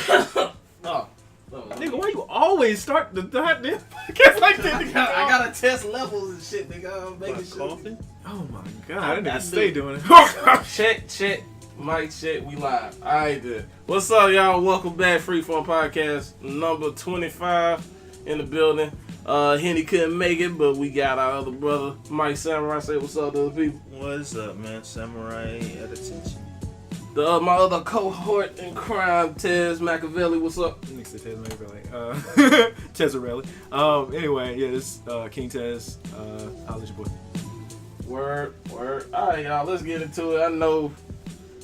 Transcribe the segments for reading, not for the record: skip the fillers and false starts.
Oh. Nigga, why you always start the goddamn podcast like that? I gotta test levels and shit, nigga. I'm making sure. Coughing? Oh my god, I didn't stay doing it. Check. Mic check, we live. Alright then. What's up, y'all? Welcome back, Freeform Podcast number 25 in the building. Henny couldn't make it, but we got our other brother, Mike Samurai. Say what's up to the people. What's up, man? Samurai at attention. My other cohort in crime, Tez Machiavelli. What's up? Next to Tez Machiavelli. Tezarelli. Anyway, yeah, this King Tez. Holla at your boy. Word. Alright, y'all, let's get into it. I know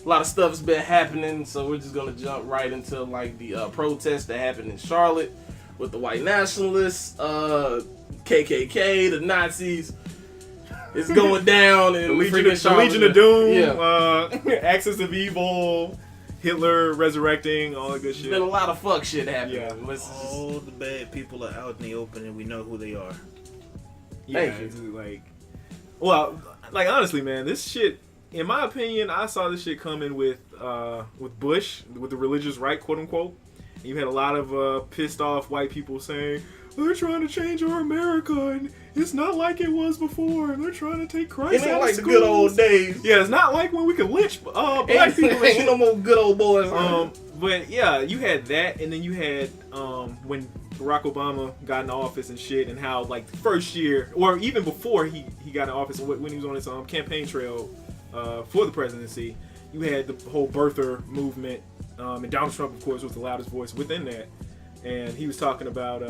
a lot of stuff has been happening, so we're just gonna jump right into like the protests that happened in Charlotte with the white nationalists, KKK, the Nazis. It's going down in the Legion of Doom, yeah. Axis of Evil, Hitler resurrecting, all that good shit. There's been a lot of fuck shit happening. Yeah. All the bad people are out in the open, and we know who they are. Yeah, Thank you. Like honestly, man, this shit. In my opinion, I saw this shit coming with Bush, with the religious right, quote unquote. And you had a lot of pissed off white people saying, they're trying to change our America, and it's not like it was before, and they're trying to take Christ out of like schools. The good old days. Yeah, it's not like when we could lynch black people. Ain't no more good old boys. But yeah, you had that, and then you had when Barack Obama got in office and shit, and how like the first year, or even before he got in office, when he was on his campaign trail for the presidency, you had the whole birther movement, and Donald Trump, of course, was the loudest voice within that. And he was talking about,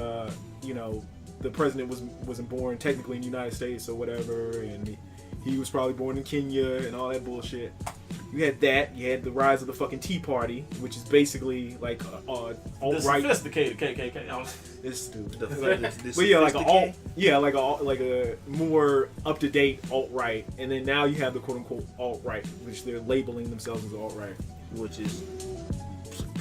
the president wasn't born technically in the United States or whatever, and he was probably born in Kenya and all that bullshit. You had that. You had the rise of the fucking Tea Party, which is basically like alt-right. The sophisticated KKK. It's stupid. But yeah, like a more up-to-date alt-right, and then now you have the quote-unquote alt-right, which they're labeling themselves as alt-right, which is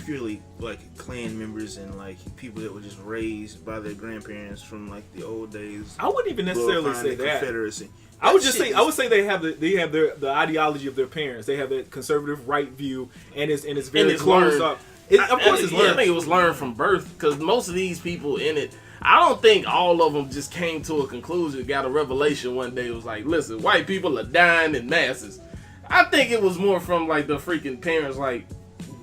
purely like clan members and like people that were just raised by their grandparents from like the old days. I wouldn't even necessarily say that. Confederacy. I would say they have the ideology of their parents. They have that conservative right view, and it's very closed up. Of course, it's learned. I think it was learned from birth, because most of these people in it, I don't think all of them just came to a conclusion, got a revelation one day. It was like, listen, white people are dying in masses. I think it was more from like the freaking parents, like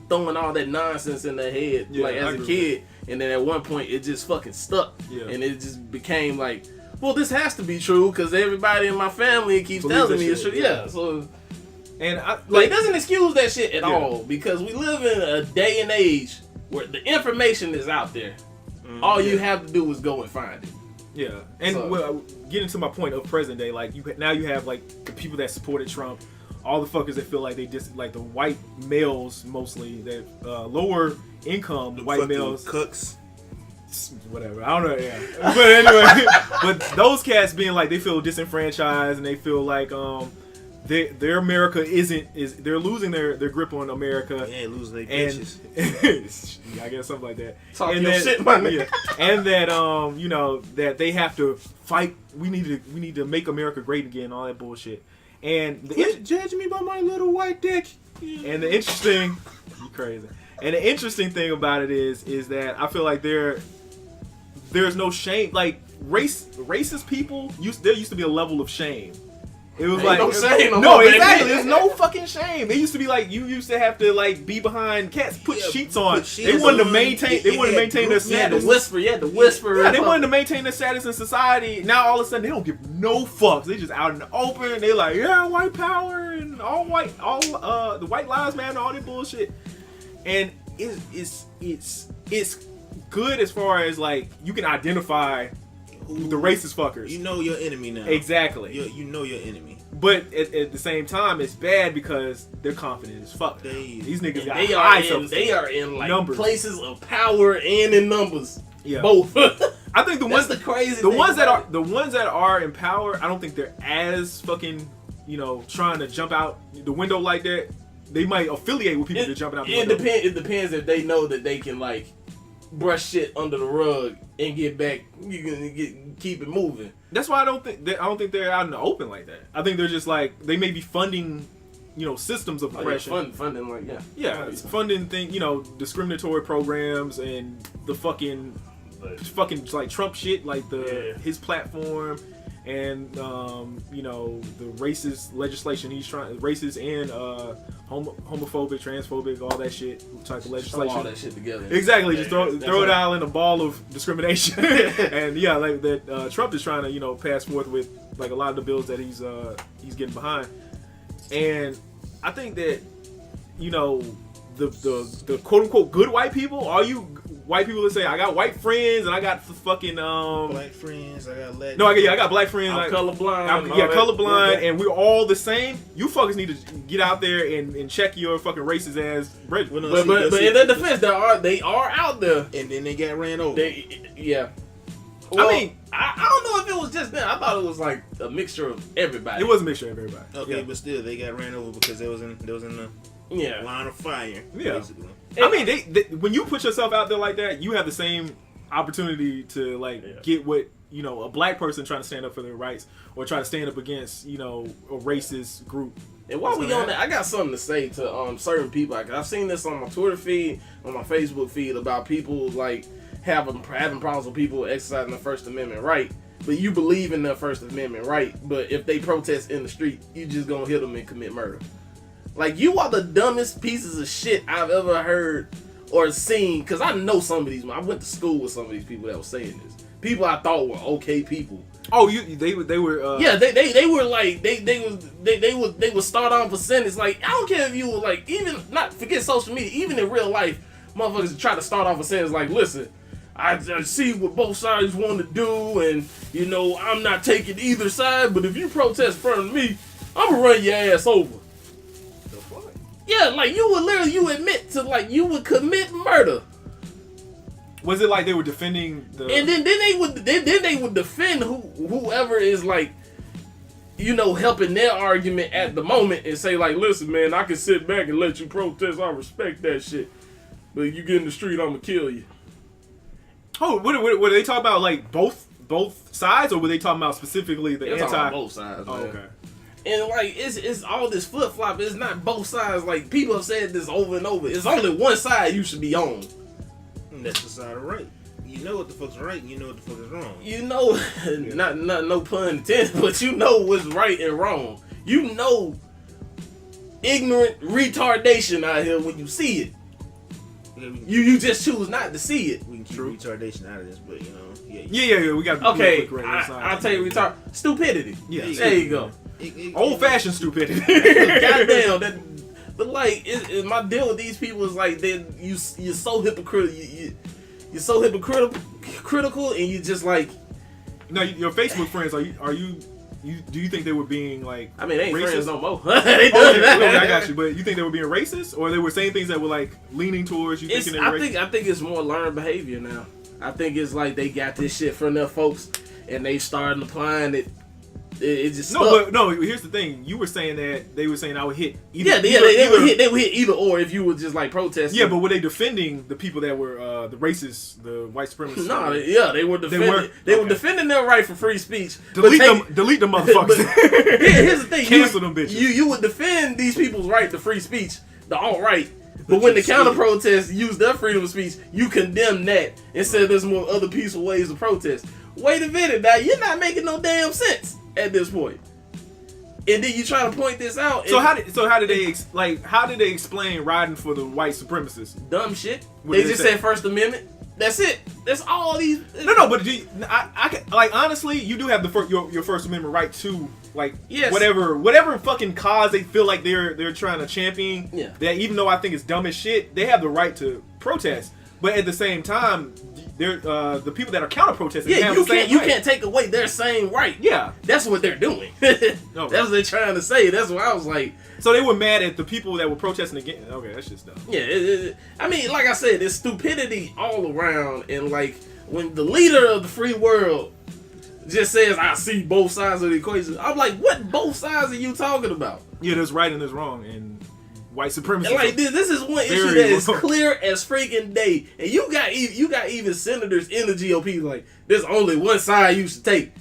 throwing all that nonsense in their head, like as a kid, and then at one point it just fucking stuck, and it just became like, well, this has to be true because everybody in my family keeps telling me it's true. Yeah, so and it doesn't excuse that shit at all, because we live in a day and age where the information is out there. All you have to do is go and find it. Yeah, and getting to my point of present day, like you have like the people that supported Trump. All the fuckers that feel like they like the white males mostly, that lower income the white males, cooks, whatever. I don't know. Yeah, but anyway, but those cats being like they feel disenfranchised and they feel like their America they're losing their grip on America. Yeah, losing their bitches. Yeah, I guess something like that. And that shit, my nigga. And that that they have to fight. We need to make America great again. All that bullshit. And judge me by my little white dick. And the interesting, you crazy. And the interesting thing about it is that I feel like there's no shame. Like racist people there used to be a level of shame. It was like no shame. No, exactly. There's no fucking shame. It used to be like you used to have to like be behind cats, put sheets on. They wanted to maintain their status. You had to whisper. Yeah, they wanted to maintain their status in society. Now all of a sudden they don't give no fucks. They just out in the open. They like, yeah, white power and all the white lives matter, all that bullshit. And it's good as far as like you can identify the racist fuckers. You know your enemy now. Exactly. You know your enemy. But at the same time, it's bad because they're confident as fuck. These niggas got high self-esteem. They are in like numbers. Places of power and in numbers. Yeah, both. I think the ones that are in power, I don't think they're as fucking trying to jump out the window like that. They might affiliate with people that are jumping out the window. It depends if they know that they can like brush shit under the rug and get back. You can keep it moving. That's why I don't think they're out in the open like that. I think they're just like they may be funding systems of Oh, oppression. yeah, funding, like Yeah, it's funding discriminatory programs and the fucking like Trump shit, like his platform and the racist legislation he's trying, racist and homophobic, transphobic, all that shit type of legislation. Throw all that shit together. Exactly, just throw it all in a ball of discrimination. And like that Trump is trying to pass forth with like a lot of the bills that he's getting behind. And I think that the quote unquote good white people, all you white people that say I got white friends and I got fucking black friends, I got Latin. No, I got black friends. I'm colorblind. Colorblind, and we're all the same. You fuckers need to get out there and check your fucking racist ass. But in their defense, they are out there, and then they got ran over. Well, I mean, I don't know if it was just them. I thought it was like a mixture of everybody. It was a mixture of everybody. Okay, but still, they got ran over because they was in the line of fire. Yeah. Basically. I mean, they when you put yourself out there like that, you have the same opportunity to get what a black person trying to stand up for their rights or try to stand up against a racist group. And while we on that, I got something to say to certain people. I've seen this on my Twitter feed, on my Facebook feed about people like having problems with people exercising their First Amendment right, but you believe in their First Amendment right, but if they protest in the street, you just gonna hit them and commit murder. Like, you are the dumbest pieces of shit I've ever heard or seen, because I know some of these. I went to school with some of these people that were saying this. People I thought were okay people. Oh, they were. Yeah, they were like they would start off a sentence like, I don't care if you were like, even not forget social media, even in real life, motherfuckers try to start off a sentence like, listen, I see what both sides want to do, and I'm not taking either side, but if you protest in front of me, I'm gonna run your ass over. Yeah, like you admit to like you would commit murder. Was it like they were defending the? And then they would defend whoever is like, helping their argument at the moment and say like, listen, man, I can sit back and let you protest. I respect that shit, but you get in the street, I'm gonna kill you. Oh, what they talking about? Like both sides, or were they talking about specifically the anti? About both sides. Oh, man. okay. And like it's all this flip flop. It's not both sides. Like people have said this over and over. It's only one side you should be on. And that's the side of right. You know what the fuck's right, and you know what the fuck is wrong. Not no pun intended, but you know what's right and wrong. You know ignorant retardation out here when you see it. You just choose not to see it. We can keep retardation out of this, but yeah, we got. Okay, I'll tell you stupidity. Yeah, there you go. Old-fashioned stupidity. Goddamn, but like, my deal with these people is like, you're so hypocritical. You're so hypocritical, and you just like. Now, your Facebook friends, do you think they were being like? I mean, they ain't racist? friends no more. Okay, I got you. But you think they were being racist, or they were saying things that were like leaning towards you thinking they were racist? I think it's more learned behavior now. I think it's like they got this shit from their folks, and they started applying it. It just no. Here's the thing. You were saying that they were saying I would hit. Either, they would hit either or if you would just like protest. Yeah, but were they defending the people that were the racists, the white supremacists? No, they were defending. They were defending their right for free speech. Delete them motherfuckers. Here's the thing. Cancel them bitches. You would defend these people's right to free speech, the alt-right. But when the counter-protests use their freedom of speech, you condemn that and say there's more other peaceful ways to protest. Wait a minute, now you're not making no damn sense at this point. And then you try to point this out. So how did they explain riding for the white supremacists? Dumb shit. They just said First Amendment. That's it. That's all these. No, but I like honestly, you do have your First Amendment right to like whatever fucking cause they feel like they're trying to champion. Yeah. That even though I think it's dumb as shit, they have the right to protest. But at the same time, they're the people that are counter protesting. Yeah, you can't take away their same right. Yeah, that's what they're doing. That's what they're trying to say. That's why I was like. So they were mad at the people that were protesting against. Okay, that's just dumb. Yeah, I mean, like I said, there's stupidity all around, and like when the leader of the free world just says, "I see both sides of the equation," I'm like, what both sides are you talking about? Yeah, there's right and there's wrong, and white supremacy. Like this is one issue that is clear as freaking day, and you got even senators in the GOP like, there's only one side you should take.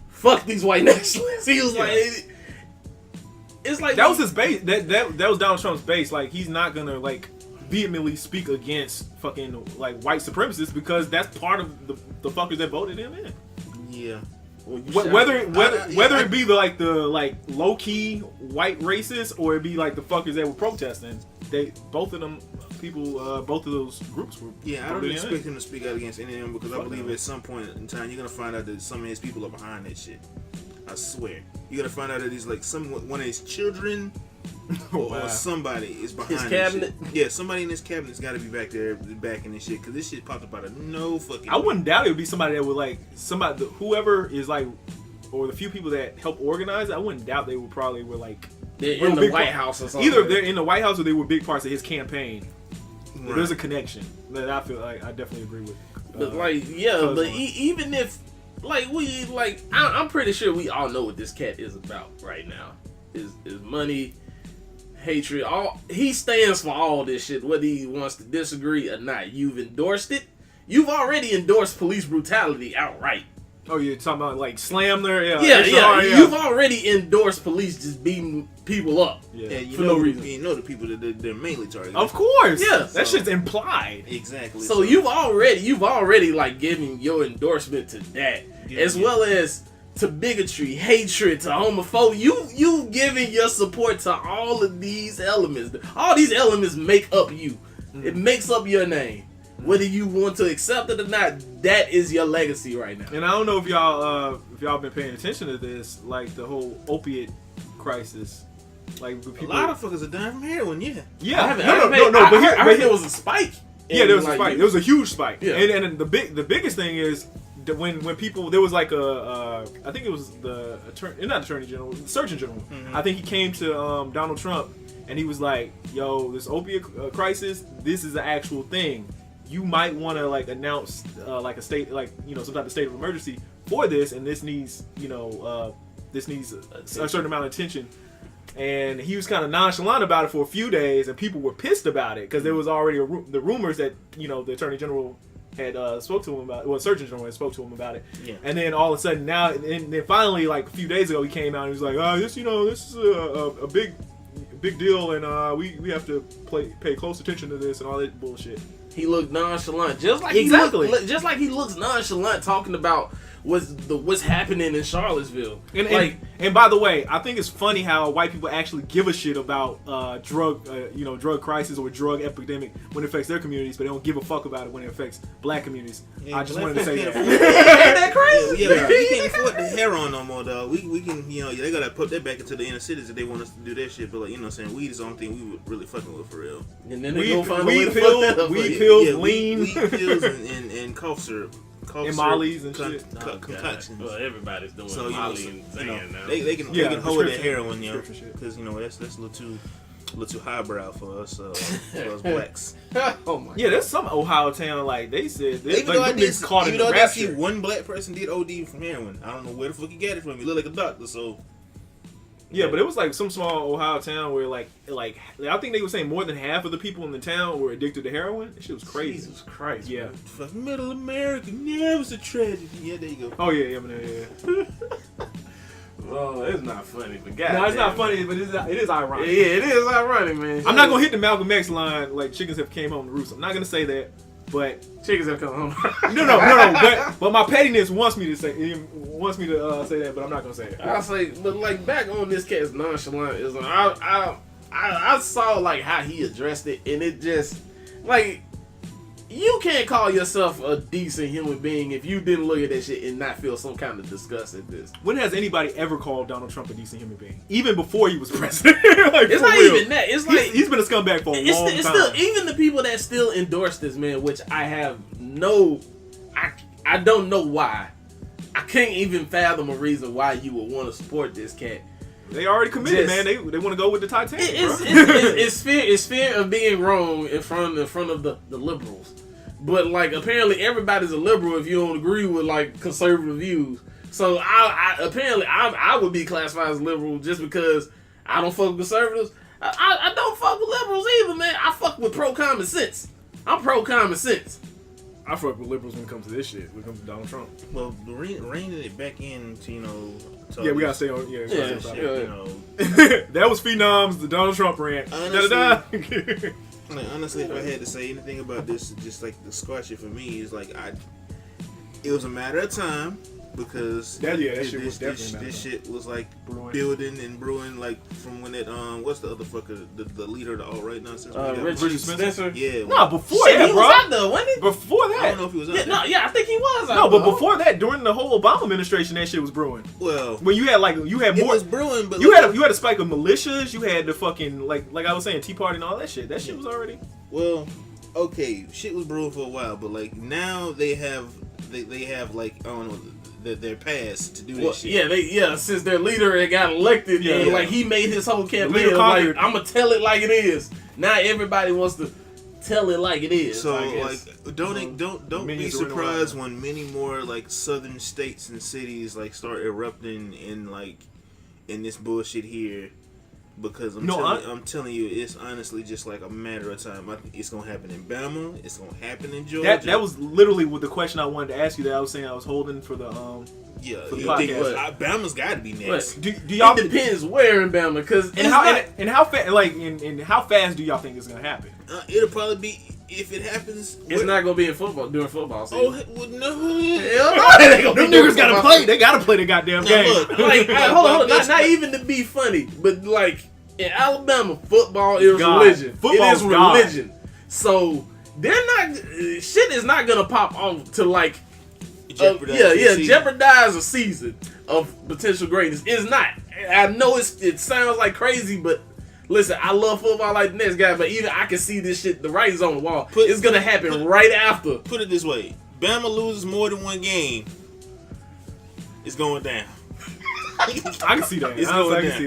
Fuck these white nationalists. He was like, it's like that was his base. That was Donald Trump's base. Like, he's not gonna like vehemently speak against fucking like white supremacists because that's part of the fuckers that voted him in. Yeah. Well, Whether it be the low key white racists or it be like the fuckers that were protesting, both of those groups were. Yeah, I don't expect him to speak out against any of them because I believe at some point in time you're gonna find out that some of his people are behind that shit. I swear, you're gonna find out that he's like one of his children or somebody is behind his cabinet. Shit. Yeah, somebody in his cabinet's got to be back there backing this shit because this shit popped up out of no fucking. I wouldn't doubt it would be somebody that would like whoever is like, or the few people that help organize. I wouldn't doubt they would probably were like they're in the White House or something. Either they're in the White House or they were big parts of his campaign. Right. There's a connection that I feel like I definitely agree with. But even if I'm pretty sure we all know what this cat is about right now. Is money, hatred. He stands for all this shit, whether he wants to disagree or not. You've endorsed it. You've already endorsed police brutality outright. Oh, you're talking about like Slamner? Yeah. You've already endorsed police just beating people up. Yeah, for no reason. You know the people that they're mainly targeting. Of course. Yeah. That shit's implied. Exactly. So you've already like given your endorsement to that, as well as to bigotry, hatred, to homophobia. You giving your support to all of these elements. All these elements make up you. It makes up your name. Whether you want to accept it or not, that is your legacy right now. And I don't know if y'all been paying attention to this, like the whole opiate crisis. Like a lot of fuckers are dying from heroin. Yeah. Yeah. I heard there was a spike. Yeah, there was a spike. There was a huge spike. Yeah. And the biggest thing is that when people, there was like I think it was the Attorney General, the Surgeon General. Mm-hmm. I think he came to Donald Trump and he was like, "Yo, this opiate crisis, this is an actual thing. You might want to like announce like a state, like some type of state of emergency for this, and this needs a certain amount of attention." And he was kind of nonchalant about it for a few days, and people were pissed about it because there was already the rumors that the Attorney General had spoke to him about it. Well, Surgeon General had spoke to him about it. Yeah. And then all of a sudden now, and then finally, like a few days ago, he came out and he was like, this is a big deal, and we have to pay close attention to this and all that bullshit. He looked nonchalant, just like he looks nonchalant talking about what's happening in Charlottesville. And by the way, I think it's funny how white people actually give a shit about drug crisis or drug epidemic when it affects their communities, but they don't give a fuck about it when it affects black communities. Yeah, I just wanted to say that. Ain't that crazy? Yeah, we can't afford the heroin no more, dog. We can, they gotta put that back into the inner cities if they want us to do that shit. But like, saying weed is the only thing we would really fucking with for real. And then they go find a way to fuck that up. Weed pills, lean, weed pills, and cough syrup. And Molly's and shit. Concoctions. Well, everybody's doing Molly and Zan now. They can hold that heroin, because that's a little too highbrow for us blacks. Oh my. Yeah, there's some Ohio town like they said. Even though I did see one black person did OD from heroin. I don't know where the fuck he got it from. He looked like a doctor, so. Yeah, but it was like some small Ohio town where like I think they were saying more than half of the people in the town were addicted to heroin. That shit was crazy. Jesus Christ. Yeah. Fuck Middle America, never was a tragedy. Yeah, there you go. Oh yeah. Well, it's not funny, but God. No, it's not funny, but it is ironic. Yeah, it is ironic, man. I'm not gonna hit the Malcolm X line like chickens have came home to roost. I'm not gonna say that, but chickens have come home. No. But my pettiness wants me to say that, but I'm not gonna say it. I'll say, but like back on this cat's nonchalantism, I saw like how he addressed it, and it just like. You can't call yourself a decent human being if you didn't look at that shit and not feel some kind of disgust at this. When has anybody ever called Donald Trump a decent human being? Even before he was president. Like, it's not real. Even that. It's like he's been a scumbag for a long time. Still, even the people that still endorse this man, which I don't know why. I can't even fathom a reason why you would want to support this cat. They already committed, man. They want to go with the Titanic. It's fear of being wrong in front of the liberals. But like apparently everybody's a liberal if you don't agree with like conservative views. So I would be classified as liberal just because I don't fuck with conservatives. I don't fuck with liberals either, man. I fuck with pro common sense. I'm pro common sense. I fuck with liberals when it comes to this shit. When it comes to Donald Trump. Well, reining it back into, you know. Yeah, we gotta stay on. Yeah, Yeah, shit, yeah. you know. That was Phenoms, the Donald Trump rant. Honestly, like, honestly, if I had to say anything about this, just like the squash it for me is like it was a matter of time because this shit was like building and brewing like from when it what's the other fucker the leader of the alt-right nonsense? Richard Spencer. Yeah. No, before Shit, that, he bro. was out there, wasn't he? Before that. I don't know if he was out there. I think he was out No, there. but before that, during the whole Obama administration, that shit was brewing. Well, When you had more. it was brewing, but You had a spike of militias. You had the fucking like I was saying, Tea Party and all that shit. That shit was already. Well, okay, shit was brewing for a while, but like now they have like I don't know their pass to do this shit. Since their leader had got elected, and like he made his whole campaign like I'm gonna tell it like it is. Now everybody wants to tell it like it is. So like don't be surprised when many more like southern states and cities like start erupting in this bullshit here. Because I'm telling you, it's honestly just like a matter of time. It's gonna happen in Bama. It's gonna happen in Georgia. That was literally what the question I wanted to ask you. That I was saying I was holding for the For the podcast. Bama's got to be next. Do y'all? It depends where in Bama, because how fast do y'all think it's gonna happen? It'll probably be. If it happens, it's not gonna be in football during football season. Oh well, no! Hell no! Them niggas gotta play. They gotta play the goddamn game. Look, like, hold on. Not even to be funny, but like in Alabama, football is religion. Football is religion. So they're not. Shit is not gonna pop off to like. Jeopardize a season of potential greatness. It's not. I know it sounds like crazy, but. Listen, I love football like the next guy, but even I can see this shit, the writing's on the wall. It's going to happen right after. Put it this way. Bama loses more than one game, it's going down. I can see that. I can see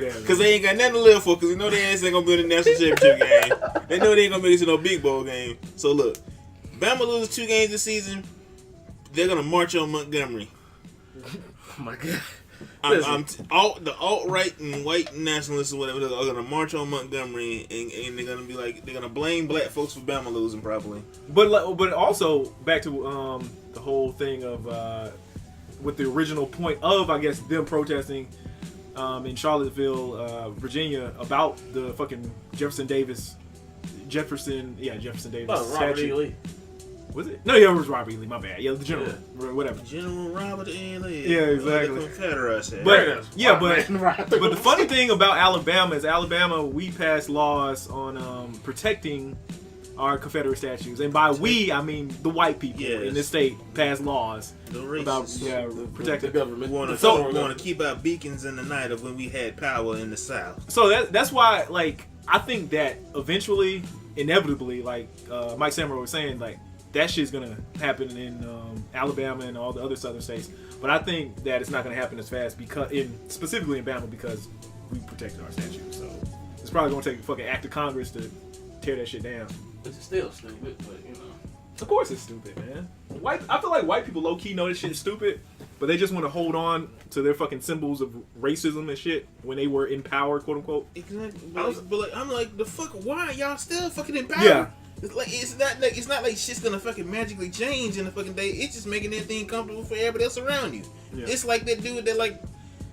that. Because they ain't got nothing to live for, because they know their ass ain't going to be in the national championship game. They know they ain't going to make it to no big bowl game. So look, Bama loses 2 games this season, they're going to march on Montgomery. Oh my God. The alt-right and white nationalists or whatever are gonna march on Montgomery and they're gonna be like they're gonna blame black folks for Bama losing probably. But also back to the whole thing of with the original point of I guess them protesting in Charlottesville, Virginia about the fucking Jefferson Davis statue. Robert E. Lee. Was it? No, yeah, it was Robert E. Lee. My bad. Yeah, the general, whatever. General Robert E. Lee. Yeah, exactly. The Confederacy. But the funny thing about Alabama is we passed laws on protecting our Confederate statues, and by we I mean the white people in this state passed laws about protecting the government. We want to keep our beacons in the night of when we had power in the South. So that's why, like, I think that eventually, inevitably, like Mike Sammer was saying, like. That shit's gonna happen in Alabama and all the other southern states, but I think that it's not gonna happen as fast specifically in Bama because we protected our statues. So it's probably gonna take a fucking act of Congress to tear that shit down. It's still stupid, but you know. Of course it's stupid, man. I feel like white people low key know this shit is stupid, but they just want to hold on to their fucking symbols of racism and shit when they were in power, quote unquote. Exactly. But I'm like, the fuck? Why are y'all still fucking in power? Yeah. It's not like shit's gonna fucking magically change in the fucking day. It's just making everything comfortable for everybody else around you. Yeah. It's like that dude that like,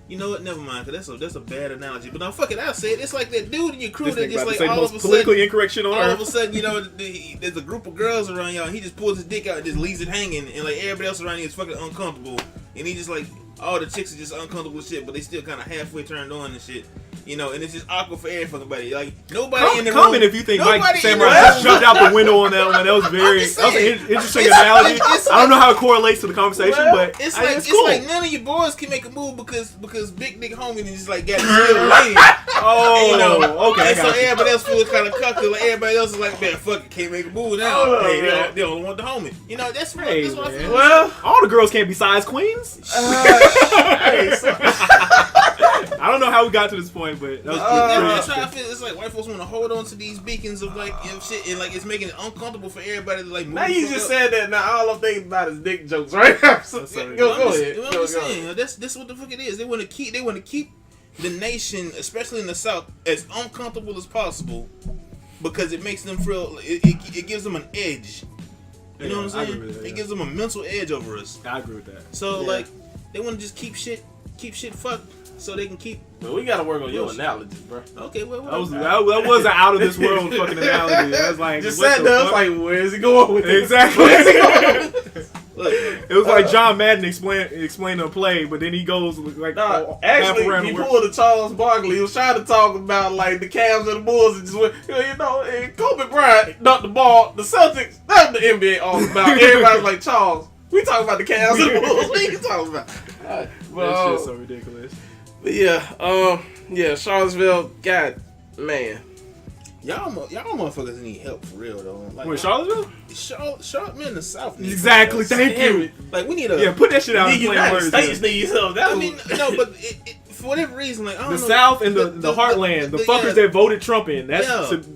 you know what? Never mind, cause that's a bad analogy. But no, fuck it, I'll say it. It's like that dude in your crew that just like all of a politically incorrect shit on all of a sudden, you know, there's a group of girls around y'all. And he just pulls his dick out and just leaves it hanging, and like everybody else around you is fucking uncomfortable, and he just like all the chicks are just uncomfortable with shit, but they still kind of halfway turned on and shit. You know, and it's just awkward for every fucking body. Like nobody in the room. Comment if you think Mike Samurai just jumped out the window on that one. That was an interesting analogy. I don't know how it correlates to the conversation, but it's cool. like none of your boys can make a move because big nigga homie just like got his little lane. Oh, you know, okay. And so everybody else feels kind of cocky. Like everybody else is like, man, fuck it, can't make a move now. Hey, they don't want the homie. You know, that's what I feel. Well, all the girls can't be size queens. I don't know how we got to this point, but that was that's how I feel. It's like white folks want to hold on to these beacons of like shit, and like it's making it uncomfortable for everybody to like move. Now you just said that. Now all I'm thinking about is dick jokes, right? Go ahead. I'm just saying, that's what the fuck it is. They want to keep the nation, especially in the South, as uncomfortable as possible because it makes them feel it gives them an edge You know what I'm I agree saying? with that, It yeah. gives them a mental edge over us. I agree with that. So Yeah. like, they want to just keep shit fucked so they can keep. But we gotta work on your analogies, bro. Okay, well, That was an out of this world fucking analogy. I was like, Just what sat the there, I fuck? was like, where's he going with this? Exactly. Where's he going with this? Look, It was like John Madden explaining a play, but then he goes like Nah, half actually, around he the world. pulled a Charles Barkley. He was trying to talk about like the Cavs and the Bulls, and just went, and Kobe Bryant dunked the ball. The Celtics, that's what the NBA all about. Everybody's like, Charles, we talking about the Cavs and the Bulls. What are you talking about? That shit's so ridiculous. But yeah, Charlottesville, God, man. y'all motherfuckers need help for real though. Like, Wait, Charlottesville? Charlotte, man, the South. Needs Exactly. help. Thank you. Like we need a. Yeah, put that shit out The in plain United words. States man. needs help. That's I mean, no, but for whatever reason, like I don't The know, South and the Heartland, the fuckers that voted Trump in. That's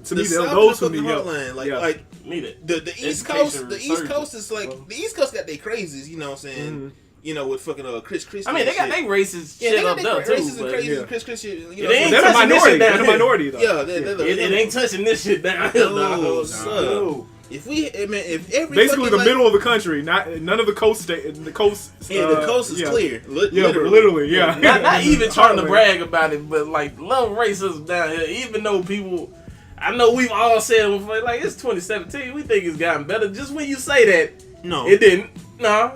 to me, those who need help. Heartland, Yeah. like need it. the East Education Coast, resurgence, is like bro. the East Coast got their crazies. You know what I'm saying? Mhm. You know, with fucking Chris Christie. I mean, they got and shit. they racist Yeah, shit they got up their there too. races and but crazy yeah. Chris Christie. You know, It what I'm ain't saying? They're the touching this minority. shit down They're the here. minority though. Yeah, they're It ain't touching this shit down here. No, dog. son. No. If every Basically, fucking, the middle of the country, none of the coast state. The coast. yeah, the coast is yeah. clear. Yeah, literally, yeah. Not even trying to Heartland. brag about it, but like love racism down here. Even though people, I know we've all said before, like it's 2017, we think it's gotten better. Just when you say that, No, it didn't. No.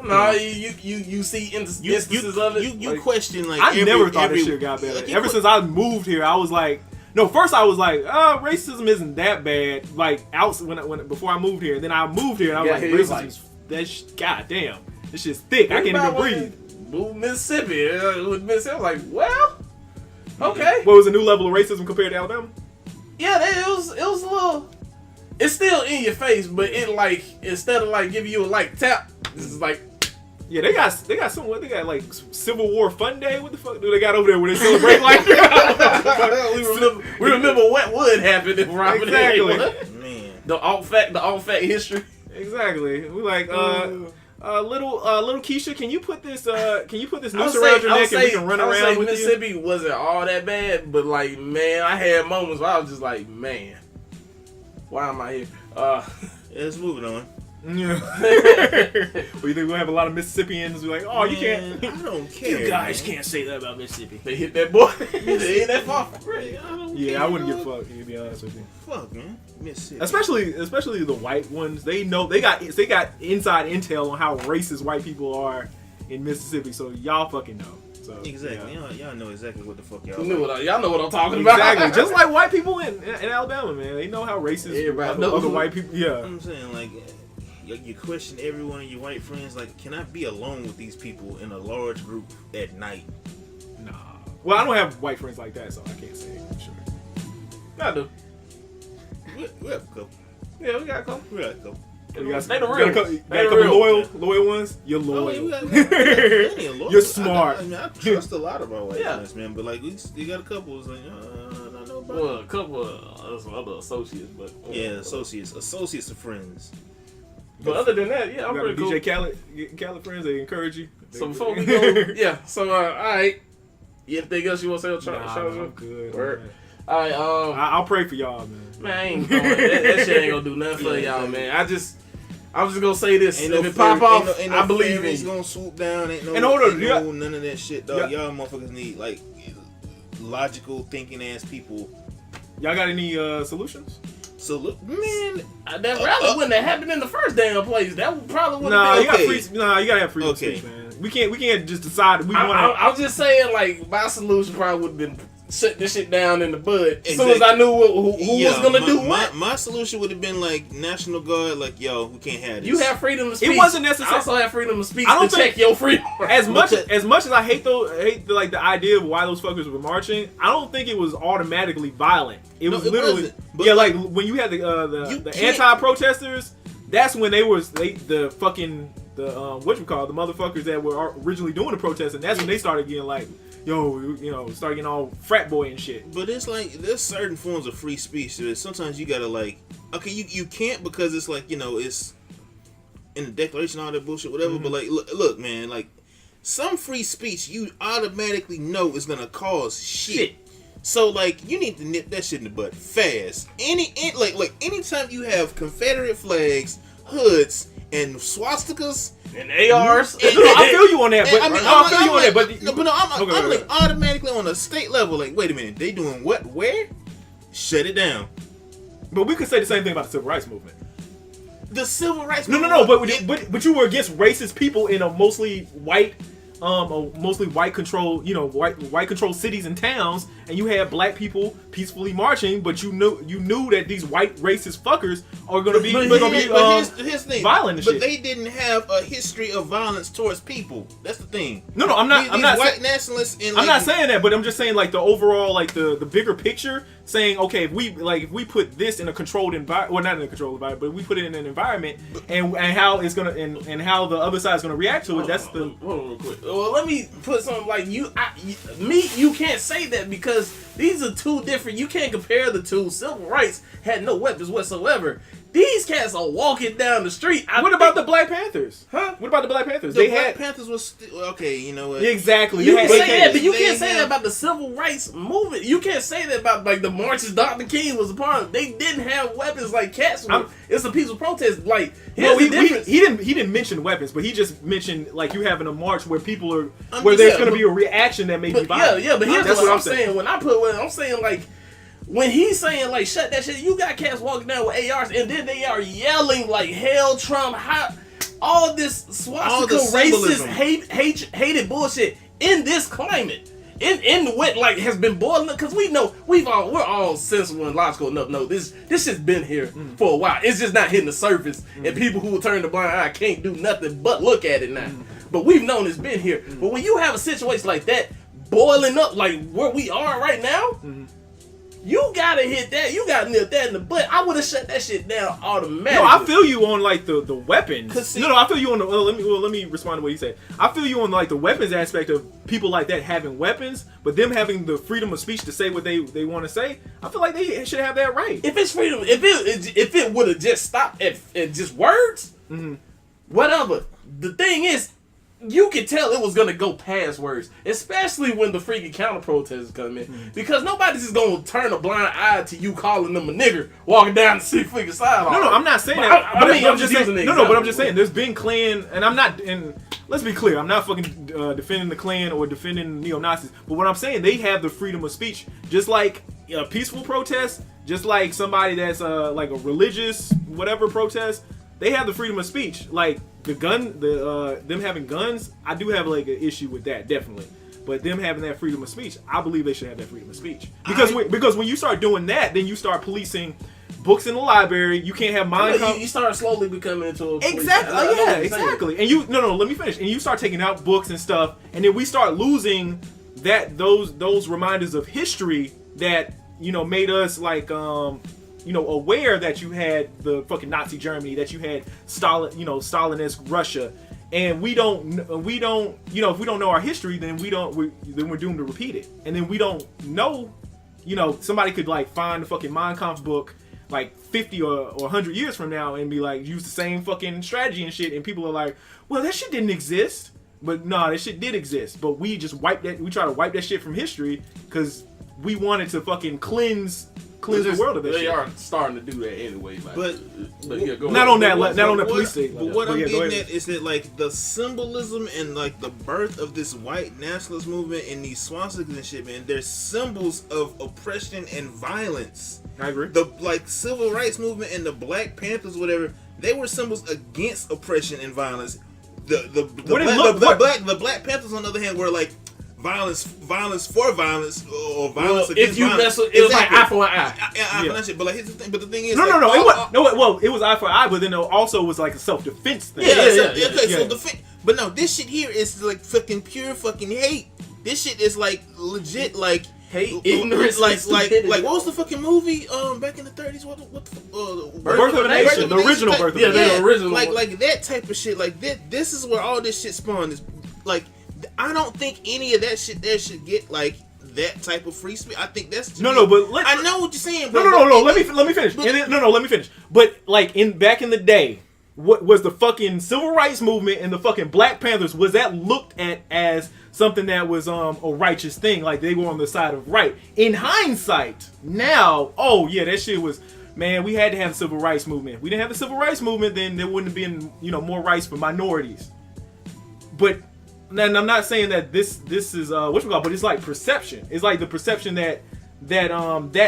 You see instances of it. You like, question like I never thought this shit got better. like, you Ever since I moved here, I was like, no. First, I was like, racism isn't that bad. Like before I moved here, and then I moved here, and I was Yeah, like, he was racism. Goddamn, this shit's thick. I can't even breathe. Move Mississippi. With Mississippi, I was like, well, okay. What was a new level of racism compared to Alabama? Yeah, it was a little. It's still in your face, but it like instead of like giving you a like tap, this is like. Yeah, they got somewhat. They got like Civil War Fun Day. What the fuck do they got over there where they celebrate like? we remember what would happen if Robin Exactly. Man, the alt fact history. Exactly. We like little Keisha, can you put this noose I would around your say- neck and we can run I would around say with you? Mississippi wasn't all that bad, but like man, I had moments where I was just like, man, why am I here? let's move it on. Yeah. Well, you think we'll have a lot of Mississippians be like, oh, you can't. I don't care. You guys man. can't say that about Mississippi. They hit that boy. They ain't that far from Really, it. I don't Yeah, care, I wouldn't give a dog. fuck. To be honest with you. Fuck, man. Mississippi. Especially the white ones. They know they got inside intel on how racist white people are in Mississippi. So y'all fucking know. So Exactly. yeah. Y'all know exactly what the fuck y'all. Y'all know what I'm talking about. Exactly. Just like white people in Alabama, man. They know how racist Everybody knows. other white people. Yeah. I'm saying like. You question every one of your white friends, like, can I be alone with these people in a large group at night? Nah. Well, I don't have white friends like that, so I can't say it for sure. I do. We have a couple. Yeah, we got a couple. We got a couple. You got, They the you got real. a couple, They got a the couple real. loyal ones. You're Oh, loyal. yeah, we got plenty of loyal. You're smart. I mean, I trust a lot of our white Yeah. friends, man, but like, you got a couple who's like, I don't know about Well, a couple of some other associates, but yeah, associates of friends. But other than that, yeah, I'm You pretty got cool. DJ Khaled friends. They encourage you. So before we go, yeah. So all right. You anything else you want to say on Nah, Charlottesville? I'm good. Word. Man. All right. I'll pray for y'all, man. Man, I ain't going. That shit ain't gonna do nothing for Yeah, y'all, exactly. man. I'm just gonna say this. Ain't If no it pop off, ain't no I believe in fairies you. gonna swoop down. Ain't no, And hold on, ain't you no got- none of that shit, dog. Yeah. Y'all motherfuckers need like logical thinking ass people. Y'all got any solutions? So look, man. That rally wouldn't have happened in the first damn place. That probably wouldn't Nah, have you been. okay. got free. Nah, you gotta have freedom of Okay. speech, man. We can't just decide we want I'm just saying, like, my solution probably would have been shut this shit down in the bud. As soon as Exactly. I knew who was gonna do what. My solution would have been like National Guard, like yo, we can't have this. You have freedom of speech. It wasn't necessary- I also have freedom of speech I don't to think- check your freedom. as much Because- as I hate the idea of why those fuckers were marching. I don't think it was automatically violent. It No, was it literally wasn't. But yeah, like, like when you had you the can't- anti-protesters. That's when the motherfuckers that were originally doing the protesting. That's when they started getting like, start getting all frat boy and shit. But it's like there's certain forms of free speech. So sometimes you gotta like, okay, you can't because it's like it's in the Declaration, all that bullshit, whatever. Mm-hmm. But like, look, man, like some free speech you automatically know is gonna cause shit. So like you need to nip that shit in the bud fast. Anytime you have Confederate flags hoods and swastikas and ARs. No, I feel you on that, but I feel you on that. But I'm like automatically on a state level. Like, wait a minute, they doing what? Where? Shut it down. But we could say the same thing about the civil rights movement. The civil rights movement. No. But you were against racist people in a mostly white controlled, white controlled cities and towns, and you had black people peacefully marching, but you knew that these white racist fuckers are gonna be here's the thing. Violent and but shit. They didn't have a history of violence towards people. That's the thing. No, I'm not. I'm not white nationalists. And I'm not saying that, but I'm just saying like the overall, like the bigger picture. Saying okay, if we put this in a controlled environment, well, not in a controlled environment, but we put it in an environment, and how it's gonna and how the other side is gonna react to it. That's the. Hold on real quick. Well, let me put something like you can't say that because these are two different. You can't compare the two. Civil rights had no weapons whatsoever. These cats are walking down the street. What about the Black Panthers? Huh? What about the Black Panthers? The Black Panthers was okay. You know what? Exactly. You can say that, but you can't say that about the civil rights movement. You can't say that about like the marches Dr. King was a part of. They didn't have weapons like cats. It's a peaceful protest. Like here's the difference. He didn't mention weapons, but he just mentioned like you having a march where people are there's going to be a reaction that may be violent. Yeah, but here's what I'm saying. I'm saying like. When he's saying like shut that shit, you got cats walking down with ARs and then they are yelling like hell, Trump, all this swastika racist hated bullshit in this climate. In what like has been boiling because we're all sensible and logical enough to know this shit's been here for a while. It's just not hitting the surface and people who will turn the blind eye can't do nothing but look at it now. But we've known it's been here. But when you have a situation like that boiling up like where we are right now. You gotta hit that. You gotta nip that in the butt. I would have shut that shit down automatically. No, I feel you on like the weapons. See, I feel you on the. Let me respond to what you said. I feel you on like the weapons aspect of people like that having weapons, but them having the freedom of speech to say what they want to say. I feel like they should have that right. If it's freedom, if it would have just stopped at just words, whatever. The thing is. You could tell it was gonna go past words, especially when the freaking counter protesters come in, because nobody's just gonna turn a blind eye to you calling them a nigger walking down the freaking sidewalk. No, I'm not saying that. I'm just saying. But I'm just saying. There's been Klan, and I'm not. And let's be clear, I'm not fucking defending the Klan or defending neo-Nazis. But what I'm saying, they have the freedom of speech, just like a peaceful protest, just like somebody that's like a religious whatever protest. They have the freedom of speech, like. Them having guns, I do have like an issue with that, definitely. But them having that freedom of speech, I believe they should have that freedom of speech. Because when you start doing that, then you start policing books in the library. You can't have you start slowly becoming into a exactly. Exactly. And let me finish. And you start taking out books and stuff, and then we start losing those reminders of history that made us like aware that you had the fucking Nazi Germany, that you had Stalin, Stalinist Russia, and we don't, if we don't know our history, then we're doomed to repeat it. And then we don't know, somebody could like find the fucking Mein Kampf book like 50 or 100 years from now and be like, use the same fucking strategy and shit, and people are like, well, that shit didn't exist. But no, that shit did exist. But we just we try to wipe that shit from history because we wanted to fucking cleanse the world of that shit. They are starting to do that anyway. But yeah, go not ahead. on that police state. But what I'm getting at is that like the symbolism and like the birth of this white nationalist movement and these swastikas and shit, man, they're symbols of oppression and violence. I agree. The like civil rights movement and the Black Panthers, whatever, they were symbols against oppression and violence. The Black Panthers, on the other hand, were like violence for violence or violence against if you violence. Mess with, it was like eye for an eye. Eye for an eye. But like, here's the thing. But the thing is, no. It was eye for eye, but then it also was like a self-defense thing. But no, this shit here is like fucking pure fucking hate. This shit is like legit like hate, ignorance, like what was the fucking movie back in the 30s? What Birth of a Nation, the original Birth of a Nation. The original like that type of shit. Like this is where all this shit spawned. Is like. I don't think any of that shit there should get like that type of free speech. I think that's but I know what you're saying. No. Let me finish. Let me finish. But like back in the day, what was the fucking civil rights movement and the fucking Black Panthers? Was that looked at as something that was a righteous thing? Like they were on the side of right. In hindsight, now, oh yeah, that shit was man, we had to have the civil rights movement. We didn't have the civil rights movement, then there wouldn't have been, more rights for minorities. But and I'm not saying that this is but it's like perception. It's like the perception that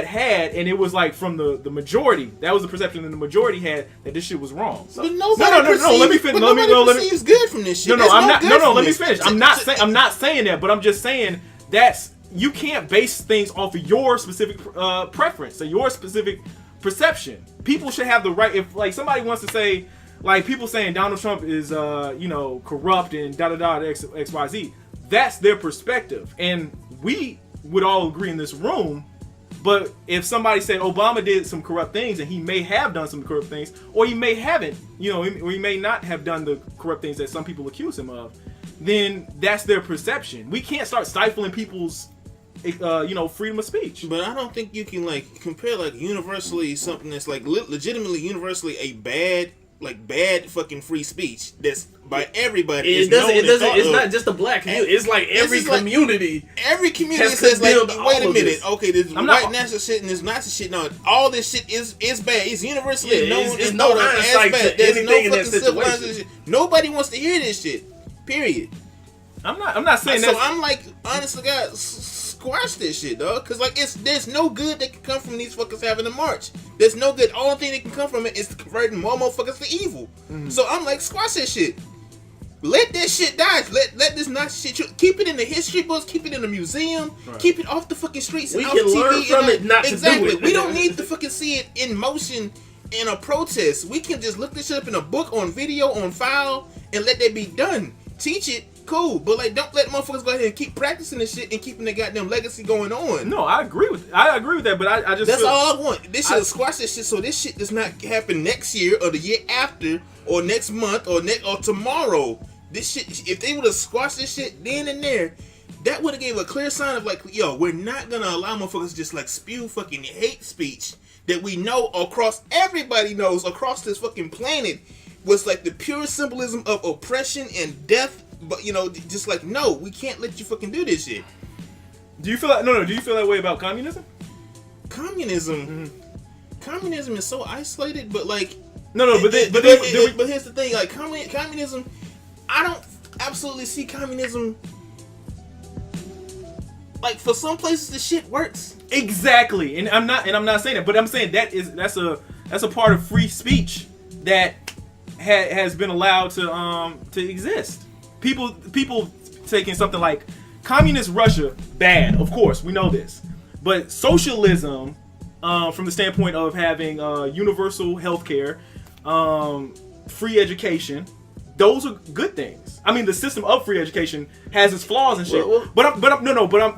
had, and it was like from the majority. That was the perception that the majority had, that this shit was wrong. So, but nobody let me finish. Perceives good from this shit. Let me finish. I'm not saying that, but I'm just saying that's, you can't base things off of your specific preference or your specific perception. People should have the right. If like somebody wants to say, like people saying Donald Trump is corrupt and XYZ, that's their perspective, and we would all agree in this room. But if somebody said Obama did some corrupt things, and he may have done some corrupt things, or he may haven't, or he may not have done the corrupt things that some people accuse him of, then that's their perception. We can't start stifling people's freedom of speech. But I don't think you can like compare like universally something that's like legitimately universally a bad fucking free speech that's by everybody. It's not just a black community. It's like every community. Every community says like, wait a minute, okay, there's white national shit and there's Nazi shit. No, all this shit is bad. It's universally known as bad. There's no fucking civilization. Nobody wants to hear this shit. Period. I'm not saying that. So I'm like, honestly, God, squash this shit, dog. Cause like there's no good that can come from these fuckers having a march. There's no good. Only thing that can come from it is converting more motherfuckers to evil. Mm-hmm. So I'm like, squash this shit. Let that shit die. Let this Nazi shit. Keep it in the history books. Keep it in the museum. Right. Keep it off the fucking streets. We and can off learn TV from it, not exactly. to do it. We don't need to fucking see it in motion in a protest. We can just look this shit up in a book, on video, on file, and let that be done. Teach it. Cool, but like, don't let motherfuckers go ahead and keep practicing this shit and keeping their goddamn legacy going on. No, I agree with that, but I just that's all I want. This shit squash this shit so this shit does not happen next year or the year after or next month or tomorrow. This shit, if they would have squashed this shit then and there, that would have gave a clear sign of like, yo, we're not gonna allow motherfuckers just like spew fucking hate speech that we know everybody knows across this fucking planet was like the pure symbolism of oppression and death. But just like, no, we can't let you fucking do this shit. Do you feel like do you feel that way about communism? Communism is so isolated, but like but here's the thing, like communism, I don't absolutely see communism. Like for some places, the shit works exactly, and I'm not saying that, but I'm saying that's a part of free speech that has been allowed to exist. People taking something like communist Russia, bad, of course, we know this. But socialism, from the standpoint of having universal healthcare, free education, those are good things. I mean, the system of free education has its flaws and shit.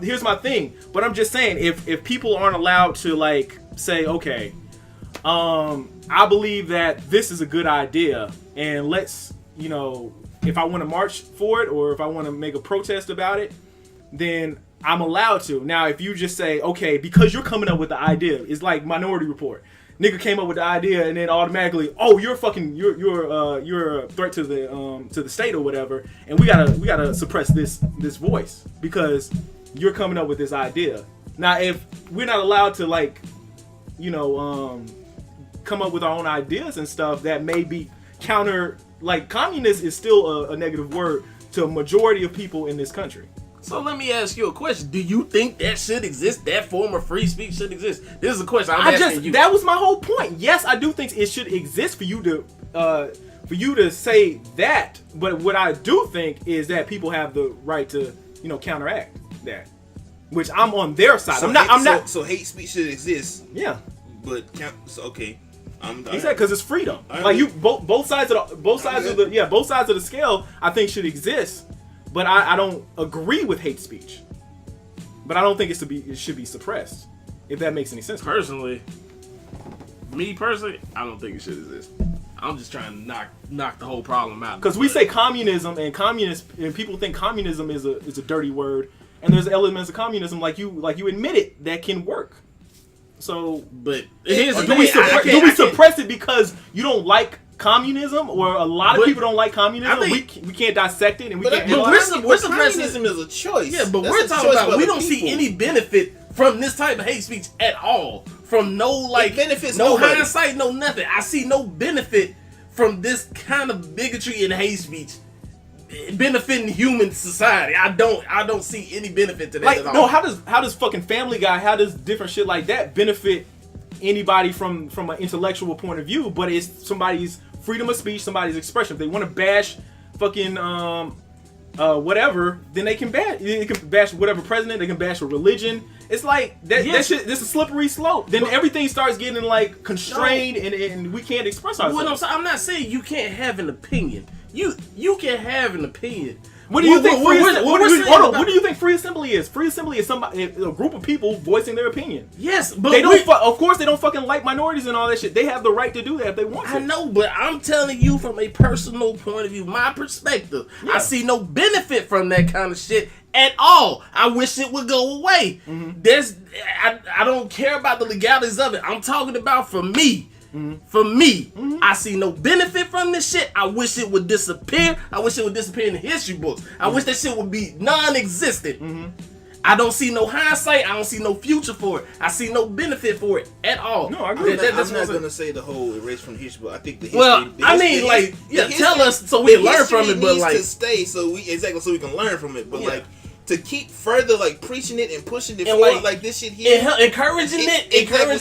Here's my thing. But I'm just saying, if people aren't allowed to like say, okay, I believe that this is a good idea, and let's, if I want to march for it or if I want to make a protest about it, then I'm allowed to. Now, if you just say, okay, because you're coming up with the idea, it's like Minority Report. Nigga came up with the idea and then automatically, oh, you're a threat to the state or whatever, and we gotta suppress this voice because you're coming up with this idea. Now, if we're not allowed to like, come up with our own ideas and stuff that may be counter. Like, communist is still a negative word to a majority of people in this country. So let me ask you a question. Do you think that should exist? That form of free speech should exist? This is a question I'm asking you. That was my whole point. Yes, I do think it should exist for you to say that. But what I do think is that people have the right to, counteract that. Which I'm on their side. So hate speech should exist. Yeah. But okay. Exactly, because it's freedom. Like both sides of the scale, I think should exist. But I don't agree with hate speech. But I don't think it should be suppressed. If that makes any sense. Personally, I don't think it should exist. I'm just trying to knock the whole problem out. Because we say communism and people think communism is a dirty word, and there's elements of communism like you admitted that can work. So, but do we suppress it because you don't like communism, or a lot of people don't like communism? We can't dissect it, and we can't. Communism is a choice. Yeah, but we're talking about we don't see any benefit from this type of hate speech at all from no like It benefits no nobody. hindsight, no nothing. I see no benefit from this kind of bigotry and hate speech benefiting human society. I don't see any benefit to that Like, at all. no, how does fucking Family Guy, how does different shit like that benefit anybody from an intellectual point of view? But it's somebody's freedom of speech, somebody's expression. If they want to bash fucking whatever, then they can bash whatever president, they can bash a religion. It's like that shit, this is a slippery slope. Then everything starts getting like constrained and we can't express ourselves. I'm not saying you can't have an opinion. You can have an opinion. What do you think? What do you think free assembly is? Free assembly is a group of people voicing their opinion. Yes, but they don't. Of course, they don't fucking like minorities and all that shit. They have the right to do that if they want to. I know, but I'm telling you from a personal point of view, my perspective. Yeah. I see no benefit from that kind of shit at all. I wish it would go away. Mm-hmm. I don't care about the legalities of it. I'm talking about for me. Mm-hmm. For me, I see no benefit from this shit. I wish it would disappear. I wish it would disappear in the history books. I wish that shit would be non-existent. Mm-hmm. I don't see no hindsight. I don't see no future for it. I see no benefit for it at all. No, I agree. I'm not going to say the whole erase from the history, but I think the history... tell us so we can learn from it. But like, to stay so we can learn from it. But like, to keep further like preaching it and pushing it forward like this shit here, encouraging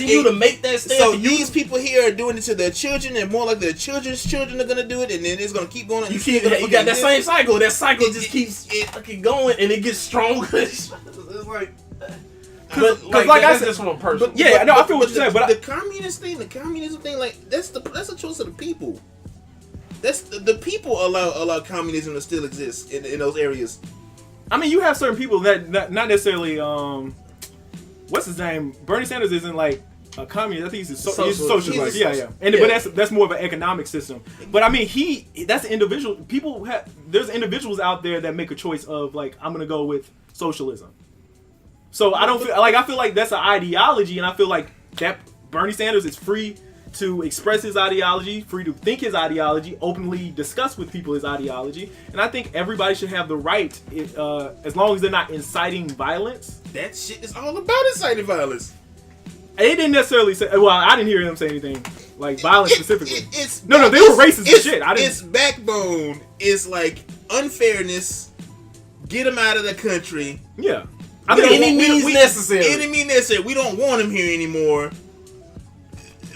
you to make that stand. So these people here are doing it to their children, and more like their children's children are gonna do it, and then it's gonna keep going. You got that same cycle. That cycle just keeps fucking going, and it gets stronger. It's like. Because like I said, just from a person. I feel what you're saying. But the communism thing, like that's a choice of the people. That's the people allow communism to still exist in those areas. I mean, you have certain people that not necessarily. What's his name? Bernie Sanders isn't like a communist. I think he's a socialist. Yeah. But that's more of an economic system. But I mean, that's an individual. There's individuals out there that make a choice of like, I'm gonna go with socialism. So I feel like that's an ideology, and I feel like that Bernie Sanders is free to express his ideology, free to think his ideology, openly discuss with people his ideology, and I think everybody should have the right, as long as they're not inciting violence. That shit is all about inciting violence. They didn't necessarily say. Well, I didn't hear them say anything like violence specifically. No, they were racist as shit. Its backbone is like unfairness. Get them out of the country. Yeah, any means necessary. Any means necessary. We don't want them here anymore.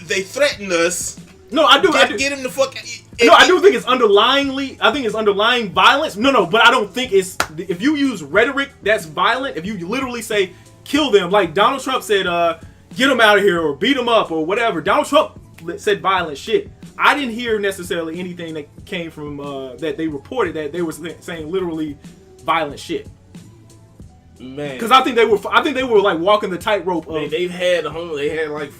They threaten us. No, I do. Get him the fuck. I do think it's underlyingly. I think it's underlying violence. No, but I don't think it's. If you use rhetoric that's violent, if you literally say kill them, like Donald Trump said, get them out of here or beat them up or whatever. Donald Trump said violent shit. I didn't hear necessarily anything that came from that they reported that they were saying literally violent shit. Man, because I think they were like walking the tightrope of. They had like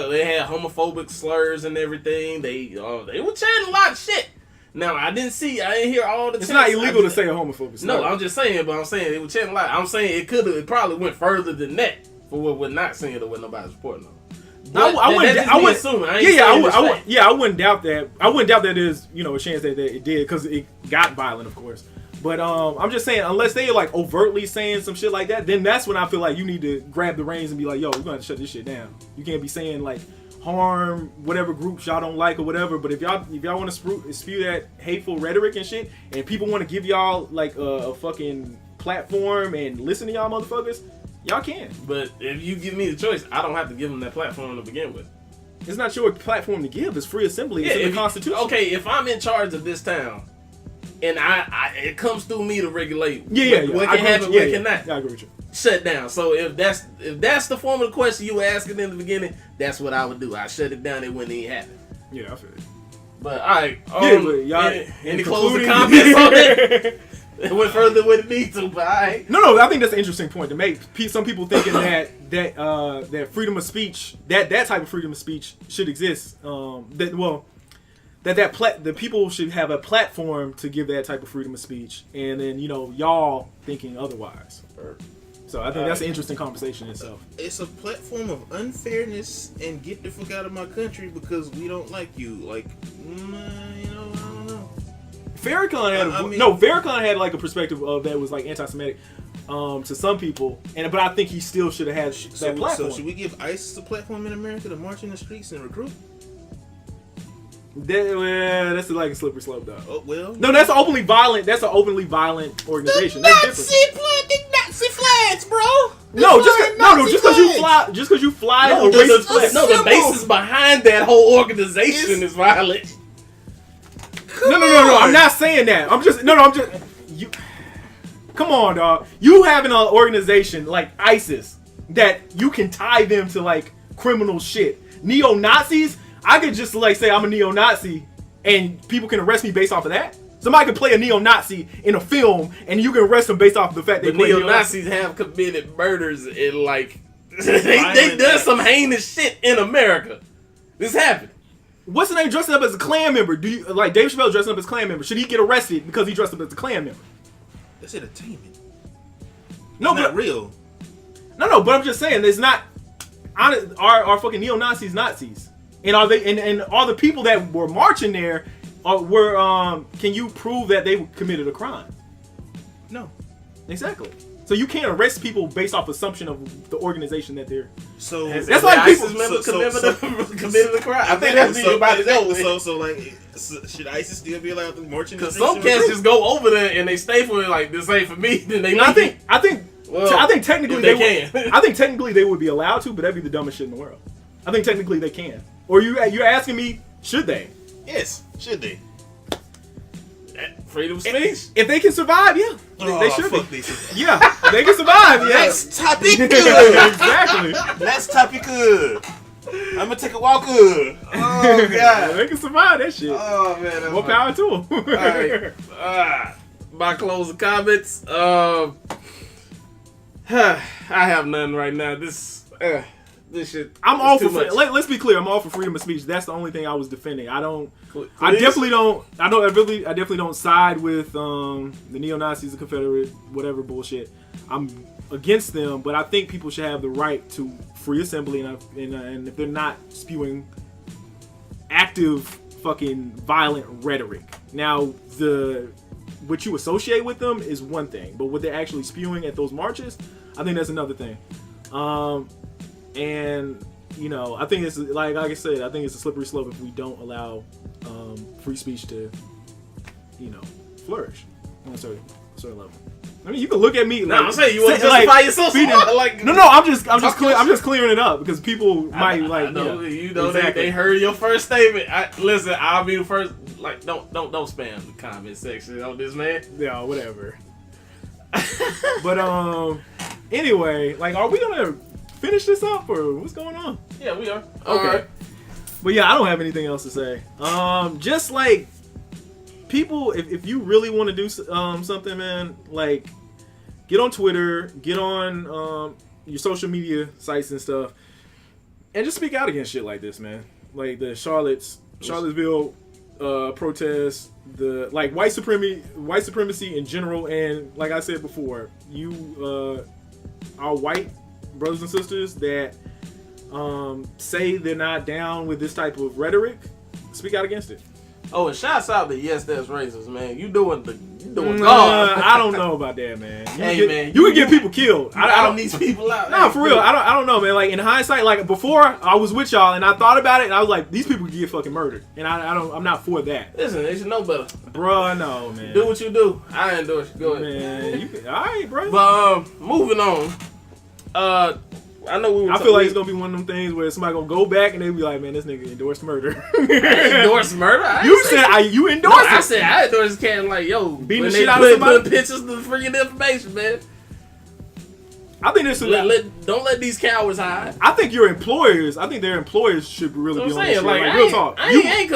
they had homophobic slurs and everything. They were chanting a lot of shit. Now I didn't hear all the. It's not illegal to say a homophobic slur. No, I'm just saying, but I'm saying they were chanting a lot. I'm saying it probably went further than that for what we're not saying or what nobody's reporting on. I wouldn't doubt that. I wouldn't doubt that there's a chance that it did because it got violent, of course. But I'm just saying, unless they are like overtly saying some shit like that, then that's when I feel like you need to grab the reins and be like, yo, we're gonna shut this shit down. You can't be saying like harm whatever groups y'all don't like or whatever. But if y'all want to spew that hateful rhetoric and shit, and people want to give y'all like a fucking platform and listen to y'all motherfuckers, y'all can. But if you give me the choice, I don't have to give them that platform to begin with. It's not your platform to give. It's free assembly. It's in the Constitution. Okay, if I'm in charge of this town, and it comes through me to regulate what can happen, what cannot. I agree with you. Shut down. So if that's the form of the question you were asking in the beginning, that's what I would do. I shut it down. It wouldn't even happen. Yeah, I feel it. But all right, but y'all any closing comments on it? It went further than it needs to, but all right. No, I think that's an interesting point to make. Some people thinking that freedom of speech, that type of freedom of speech should exist. The people should have a platform to give that type of freedom of speech, and then y'all thinking otherwise. So I think that's an interesting conversation itself. It's a platform of unfairness and get the fuck out of my country because we don't like you. Like, I don't know. Farrakhan had Farrakhan had like a perspective of that was like anti-Semitic. to some people, but I think he still should have had that platform. So should we give ISIS a platform in America to march in the streets and recruit? That's like a slippery slope, though. Oh well. No, that's openly violent. That's an openly violent organization. That's different. Nazi flags, bro. Just because you fly a racist flag. The basis behind that whole organization is violent. No. I'm not saying that. I'm just you. Come on, dog. You having an organization like ISIS that you can tie them to like criminal shit. Neo-Nazis. I could just like say I'm a neo-Nazi and people can arrest me based off of that. Somebody could play a neo-Nazi in a film and you can arrest them based off of the fact they play neo-Nazis have committed murders and like they done some heinous shit in America. This happened. What's the name dressing up as a Klan member? Do you like Dave Chappelle dressing up as a Klan member? Should he get arrested because he dressed up as a Klan member? That's entertainment. No, it's not real. No, but I'm just saying there's not are fucking neo-Nazis Nazis. And are they and are the people that were marching there can you prove that they committed a crime? No. Exactly. So you can't arrest people based off assumption of the organization that they're. So that's like people committed a crime. I think that's what you're about to go. So should ISIS still be allowed to march in the streets? Because some cats just go over there and they stay for it. Like this ain't for me. Then they. I think technically they can. I think technically they would be allowed to, but that'd be the dumbest shit in the world. I think technically they can. Or you're asking me, should they? Yes, should they? Freedom of speech. If they can survive, yeah, they should be. Yeah, they can survive. Yeah. Next topic. Exactly. Next topic. I'm gonna take a walk. Oh god, they can survive that shit. Oh man, more power to them. All right. My closing comments. I have none right now. This shit. I'm all for. Let's be clear. I'm all for freedom of speech. That's the only thing I was defending. I definitely don't side with the neo-Nazis, the Confederate, whatever bullshit. I'm against them, but I think people should have the right to free assembly, and if they're not spewing active fucking violent rhetoric. Now what you associate with them is one thing, but what they're actually spewing at those marches, I think that's another thing. And I think it's like I said, I think it's a slippery slope if we don't allow free speech to, flourish on a certain level. I mean, you can look at me. I'm saying you want to justify yourself. No, I'm just clearing it up because people might like. Exactly. They heard your first statement. Listen, I'll be the first. Like, don't spam the comment section on this, man. Yeah, whatever. But anyway, like, are we gonna finish this up or what's going on? Yeah, we are. Okay. But yeah, I don't have anything else to say. Just like people, if you really want to do something, man, like get on Twitter, get on your social media sites and stuff, and just speak out against shit like this, man. Like the Charlottesville protests, the like white supremacy in general, and like I said before, our white brothers and sisters that say they're not down with this type of rhetoric, speak out against it. Oh, and shouts out to Yes That's Racist, man. You doing God. I don't know about that, man. Man, you can get people killed. I don't need people out. No, for real. I don't know, man. Like in hindsight, like before I was with y'all and I thought about it and I was like, these people could get fucking murdered, and I'm not for that. Listen, they should know better, bruh. No, man. Do what you do. I endorse you. Go ahead, man. All right, bro. But moving on. I know I feel like it's gonna be one of them things where somebody gonna go back and they be like, "Man, this nigga endorsed murder." I endorsed murder. You endorsed it. I said I endorsed Cat like beating the shit out of somebody. Putting pictures to freaking information, man. I think this don't let these cowards hide. I think their employers should really be on this shit. Like real talk. I ain't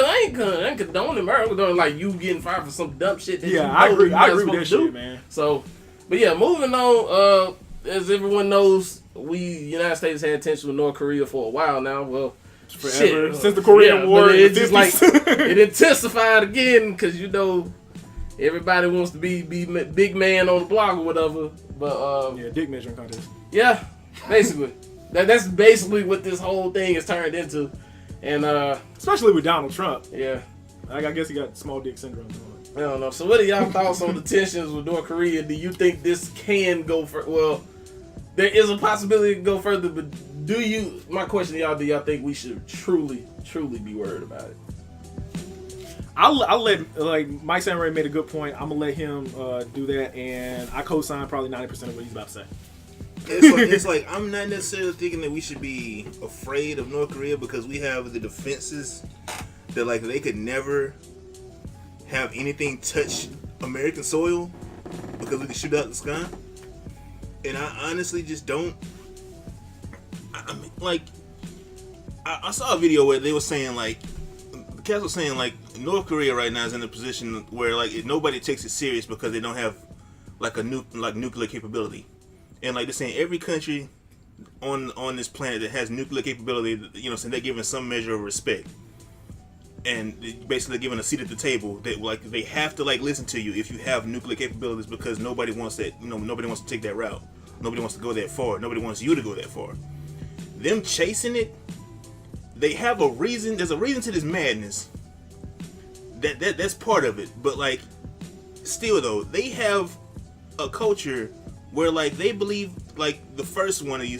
condoning murder. I'm condoning like you getting fired for some dumb shit. I agree with that shit, man. So, but yeah, moving on. As everyone knows, United States had tension with North Korea for a while now. Well, forever since the Korean War. It's just like it intensified again because everybody wants to be big man on the block or whatever. But dick measuring contest. Yeah, basically. That's basically what this whole thing has turned into, and especially with Donald Trump. Yeah, I guess he got small dick syndrome. I don't know. So what are y'all thoughts on the tensions with North Korea? Do you think this can go for? Well, there is a possibility to go further, but my question to y'all, do y'all think we should truly be worried about it? I'll let, like, Mike Samurai made a good point. I'm gonna let him do that, and I co-sign probably 90% of what he's about to say. It's like I'm not necessarily thinking that we should be afraid of North Korea because we have the defenses that like they could never have anything touch American soil because we can shoot out the sky. And I honestly just don't. I mean, like, I saw a video where they were saying like, the cats were saying like North Korea right now is in a position where like nobody takes it serious because they don't have like a nuclear capability. And like they're saying every country on this planet that has nuclear capability, you know, so they're giving some measure of respect. And basically giving a seat at the table that like they have to like listen to you if you have nuclear capabilities because nobody wants that, you know, nobody wants to take that route. Nobody wants to go that far. Nobody wants you to go that far. Them chasing it, they have a reason. There's a reason to this madness. That's part of it. But like, still though, they have a culture where like they believe like the first one of you,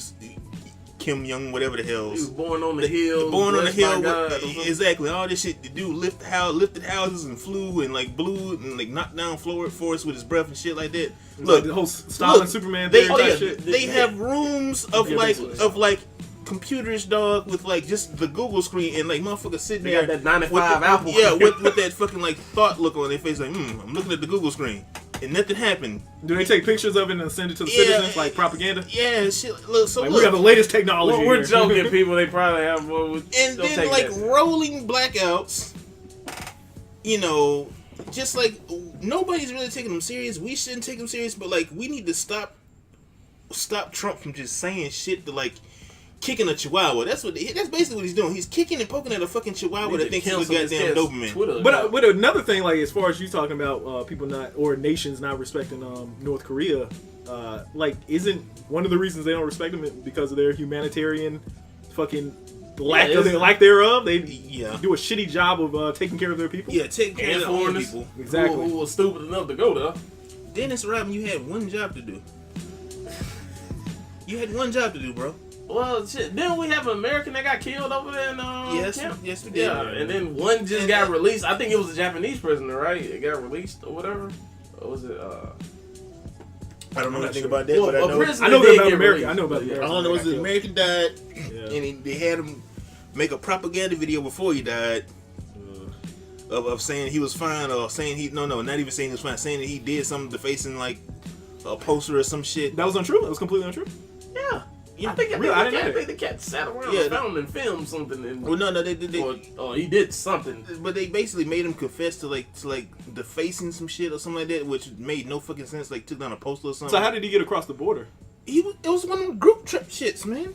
Kim Jong, whatever the hell. He was born on the hill. Born on the hill. Exactly. All this shit to do, lifted houses and flew and like blew and like knocked down forests with his breath and shit like that. Look, like the whole Stalin Superman they, theory shit. They have rooms of like computers, dog, with like just the Google screen and like motherfuckers sitting there. Got that 95 Apple. Yeah, with that fucking like thought look on their face, like, I'm looking at the Google screen. And nothing happened. Do they take pictures of it and send it to the citizens like propaganda? Yeah, shit. Look, so like, look, we got the latest technology. Well, we're joking, people. They probably have one. And then like rolling blackouts. You know, just like nobody's really taking them serious. We shouldn't take them serious, but like we need to stop Trump from just saying shit to like kicking a chihuahua. That's basically what he's doing. He's kicking and poking at a fucking chihuahua that thinks he's a goddamn Doberman. But another thing, like as far as you talking about people not or nations not respecting North Korea, like isn't one of the reasons they don't respect them because of their humanitarian fucking lack thereof? They do a shitty job of taking care of their people. Yeah, taking care of their own people. Exactly. Who was stupid enough to go there. Dennis Rodman, you had one job to do. You had one job to do, bro. Well, shit. Didn't we have an American that got killed over there in camp? Yes, we did. Yeah, and then one just got released. I think it was a Japanese prisoner, right? It got released or whatever. Or was it? I don't know anything about that, but I know about America. I know about the American. All I know is the American died, and they had him make a propaganda video before he died of saying he was fine, or saying not even saying he was fine, saying that he did something defacing like a poster or some shit. That was untrue. That was completely untrue. Yeah. I think the cat sat around and filmed something. They did. Or he did something. But they basically made him confess to defacing some shit or something like that, which made no fucking sense. Like took down a poster or something. So how did he get across the border? It was one of them group trip shits, man.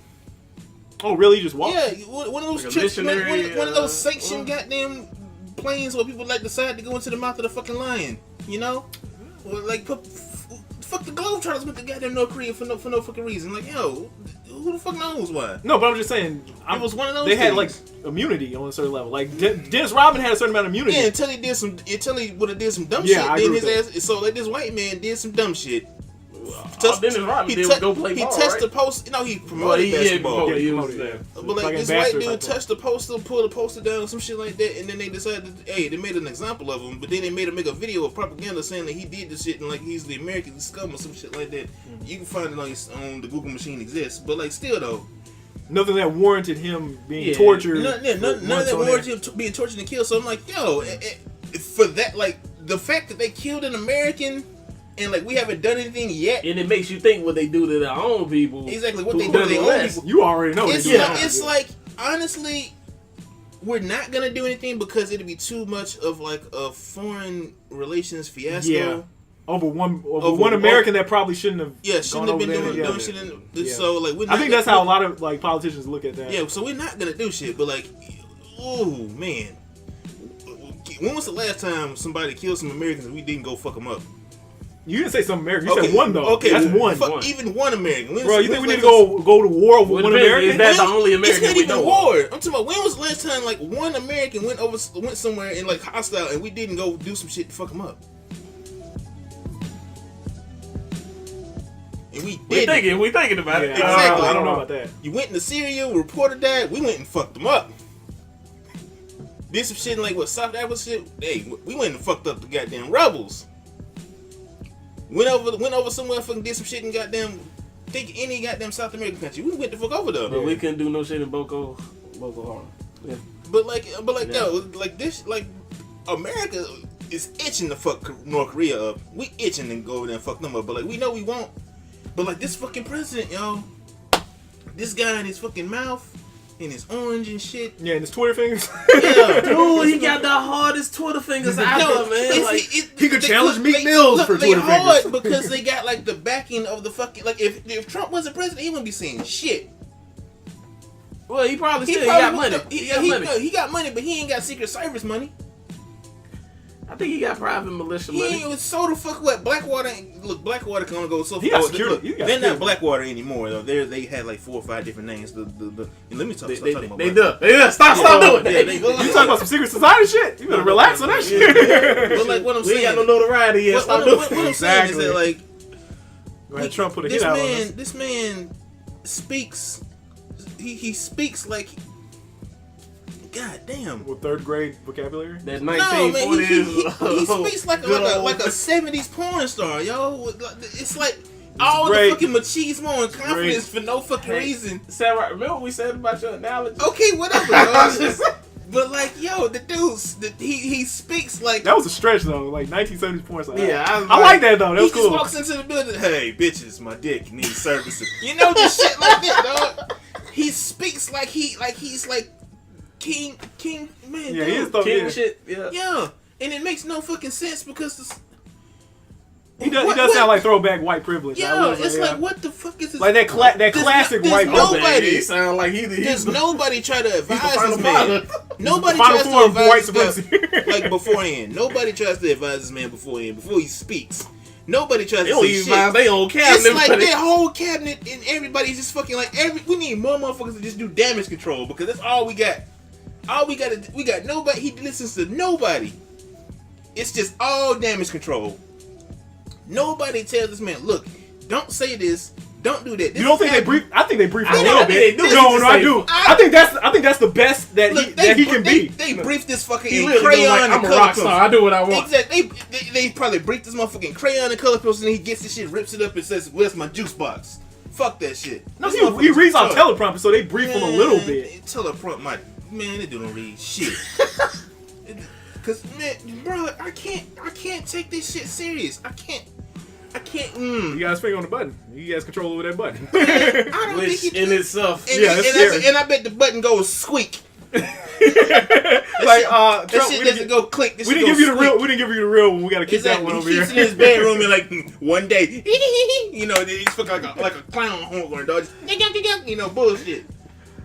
Oh, really? He just walked? Yeah, one of those like trips. One of those sanctioned goddamn planes where people like decide to go into the mouth of the fucking lion. You know, or like fuck the Globetrotters went to goddamn North Korea for no fucking reason. Like, yo, who the fuck knows why? No, but I'm just saying. It was one of those. They had things. like immunity on a certain level. Like Dennis Rodman had a certain amount of immunity. Yeah, until he would have did some dumb shit. Then his ass. So like this white man did some dumb shit. Dennis Rodman did go play ball, touched the post. No, he promoted basketball. He was there. But like this white dude touched the poster, pulled the poster down, or some shit like that, and then they decided, hey, they made an example of him. But then they made him make a video of propaganda saying that he did this shit and like he's the American scum or some shit like that. You can find it on the Google machine exists, but like still though. Nothing that warranted him being tortured. None of that warranted him being tortured and killed. So I'm like, yo, for that, like the fact that they killed an American. And like we haven't done anything yet, and it makes you think what they do to their own people. Exactly what they do to their own people. You already know. It's like honestly, we're not gonna do anything because it'd be too much of like a foreign relations fiasco. Yeah. Over one American that probably shouldn't have. Yeah, shouldn't have been doing shit. So like, I think that's how a lot of like politicians look at that. Yeah, so we're not gonna do shit. But like, oh man, when was the last time somebody killed some Americans and we didn't go fuck them up? You didn't say some American. You said one though. Okay, that's one. Fuck, even one American. Bro, you think we need to go to war with one American? Is that the only American it's not we even know? war. I'm talking about when was the last time like one American went somewhere and like hostile and we didn't go do some shit to fuck them up. And we did. We thinking about it. Exactly. I don't know about that. You went into Syria, reported that, we went and fucked them up. Did some shit in like what South Africa shit. Hey, we went and fucked up the goddamn rebels. Went over somewhere, fucking did some shit in goddamn any goddamn South American country. We went the fuck over there. But we couldn't do no shit in Boko Haram. Yeah. But yo, like this, like America is itching to fuck North Korea up. We itching to go over there and fuck them up. But like we know we won't. But like this fucking president, yo, this guy in his fucking mouth. And his orange and shit. Yeah, and his Twitter fingers. Yeah, dude, he got the hardest Twitter fingers ever, man. Like, he could challenge Meek Mills for Twitter hard fingers. because they got like the backing of the fucking like. If Trump wasn't president, he wouldn't be saying shit. Well, he probably got money. He got money, but he ain't got Secret Service money. I think he got private militia money. He was so the fuck what Blackwater. Look, Blackwater can only go so far. He got security. They're not Blackwater anymore though. They had like 4 or 5 different names. And let me talk. Stop doing that. You talking about some secret society shit? You better relax on that shit. But like what I'm saying, we ain't got no notoriety yet. What I'm saying is that like Trump put a hit out on us. This man speaks. He speaks like. God damn. With 3rd grade vocabulary? That 1940s. No, man, he speaks like a 70s porn star, yo. It's like all the fucking machismo and confidence for no fucking reason. Sarah, remember what we said about your analogy? Okay, whatever, yo. But like, yo, the dude's he speaks like that was a stretch though, like 1970s porn star. Yeah, I like that though. That was cool. He just walks into the building. Hey, bitches, my dick needs servicing. You know this shit like that, dog. He speaks like he's like king man. Yeah, dude. he is though. King shit. Yeah, and it makes no fucking sense because he does sound like throwback white privilege. Yeah, it's like what the fuck is this? Like that classic white nobody. He sound like there's nobody try to advise this man. Nobody tries to advise this man like beforehand. Nobody tries to advise this man beforehand before he speaks. Nobody tries to say shit. They own cabinet. It's like their whole cabinet and everybody's just fucking like we need more motherfuckers to just do damage control because that's all we got. We got nobody. He listens to nobody. It's just all damage control. Nobody tells this man, look, don't say this, don't do that. You don't think they brief? I think they brief a I little bit. No, I do. I think that's the best that he can be. They briefed this fucking in crayon and I'm a color rock star. I do what I want. Exactly. They probably briefed this motherfucking crayon and color pencil, and he gets this shit, rips it up, and says, "Where's my juice box?" Fuck that shit. No, he reads on teleprompter, so they brief him a little bit. Teleprompter, man, they don't read shit. Cause man, bro, I can't take this shit serious. I can't. You guys finger on the button. You guys control over that button. I don't Which think in itself, and I bet the button goes squeak. Like that Trump, shit doesn't go click. We didn't give you the real. We didn't give you the real one. We gotta keep that one over he here. keeps it in his bedroom and like one day, you know, he's fucking like a clown horn dog. You know, bullshit.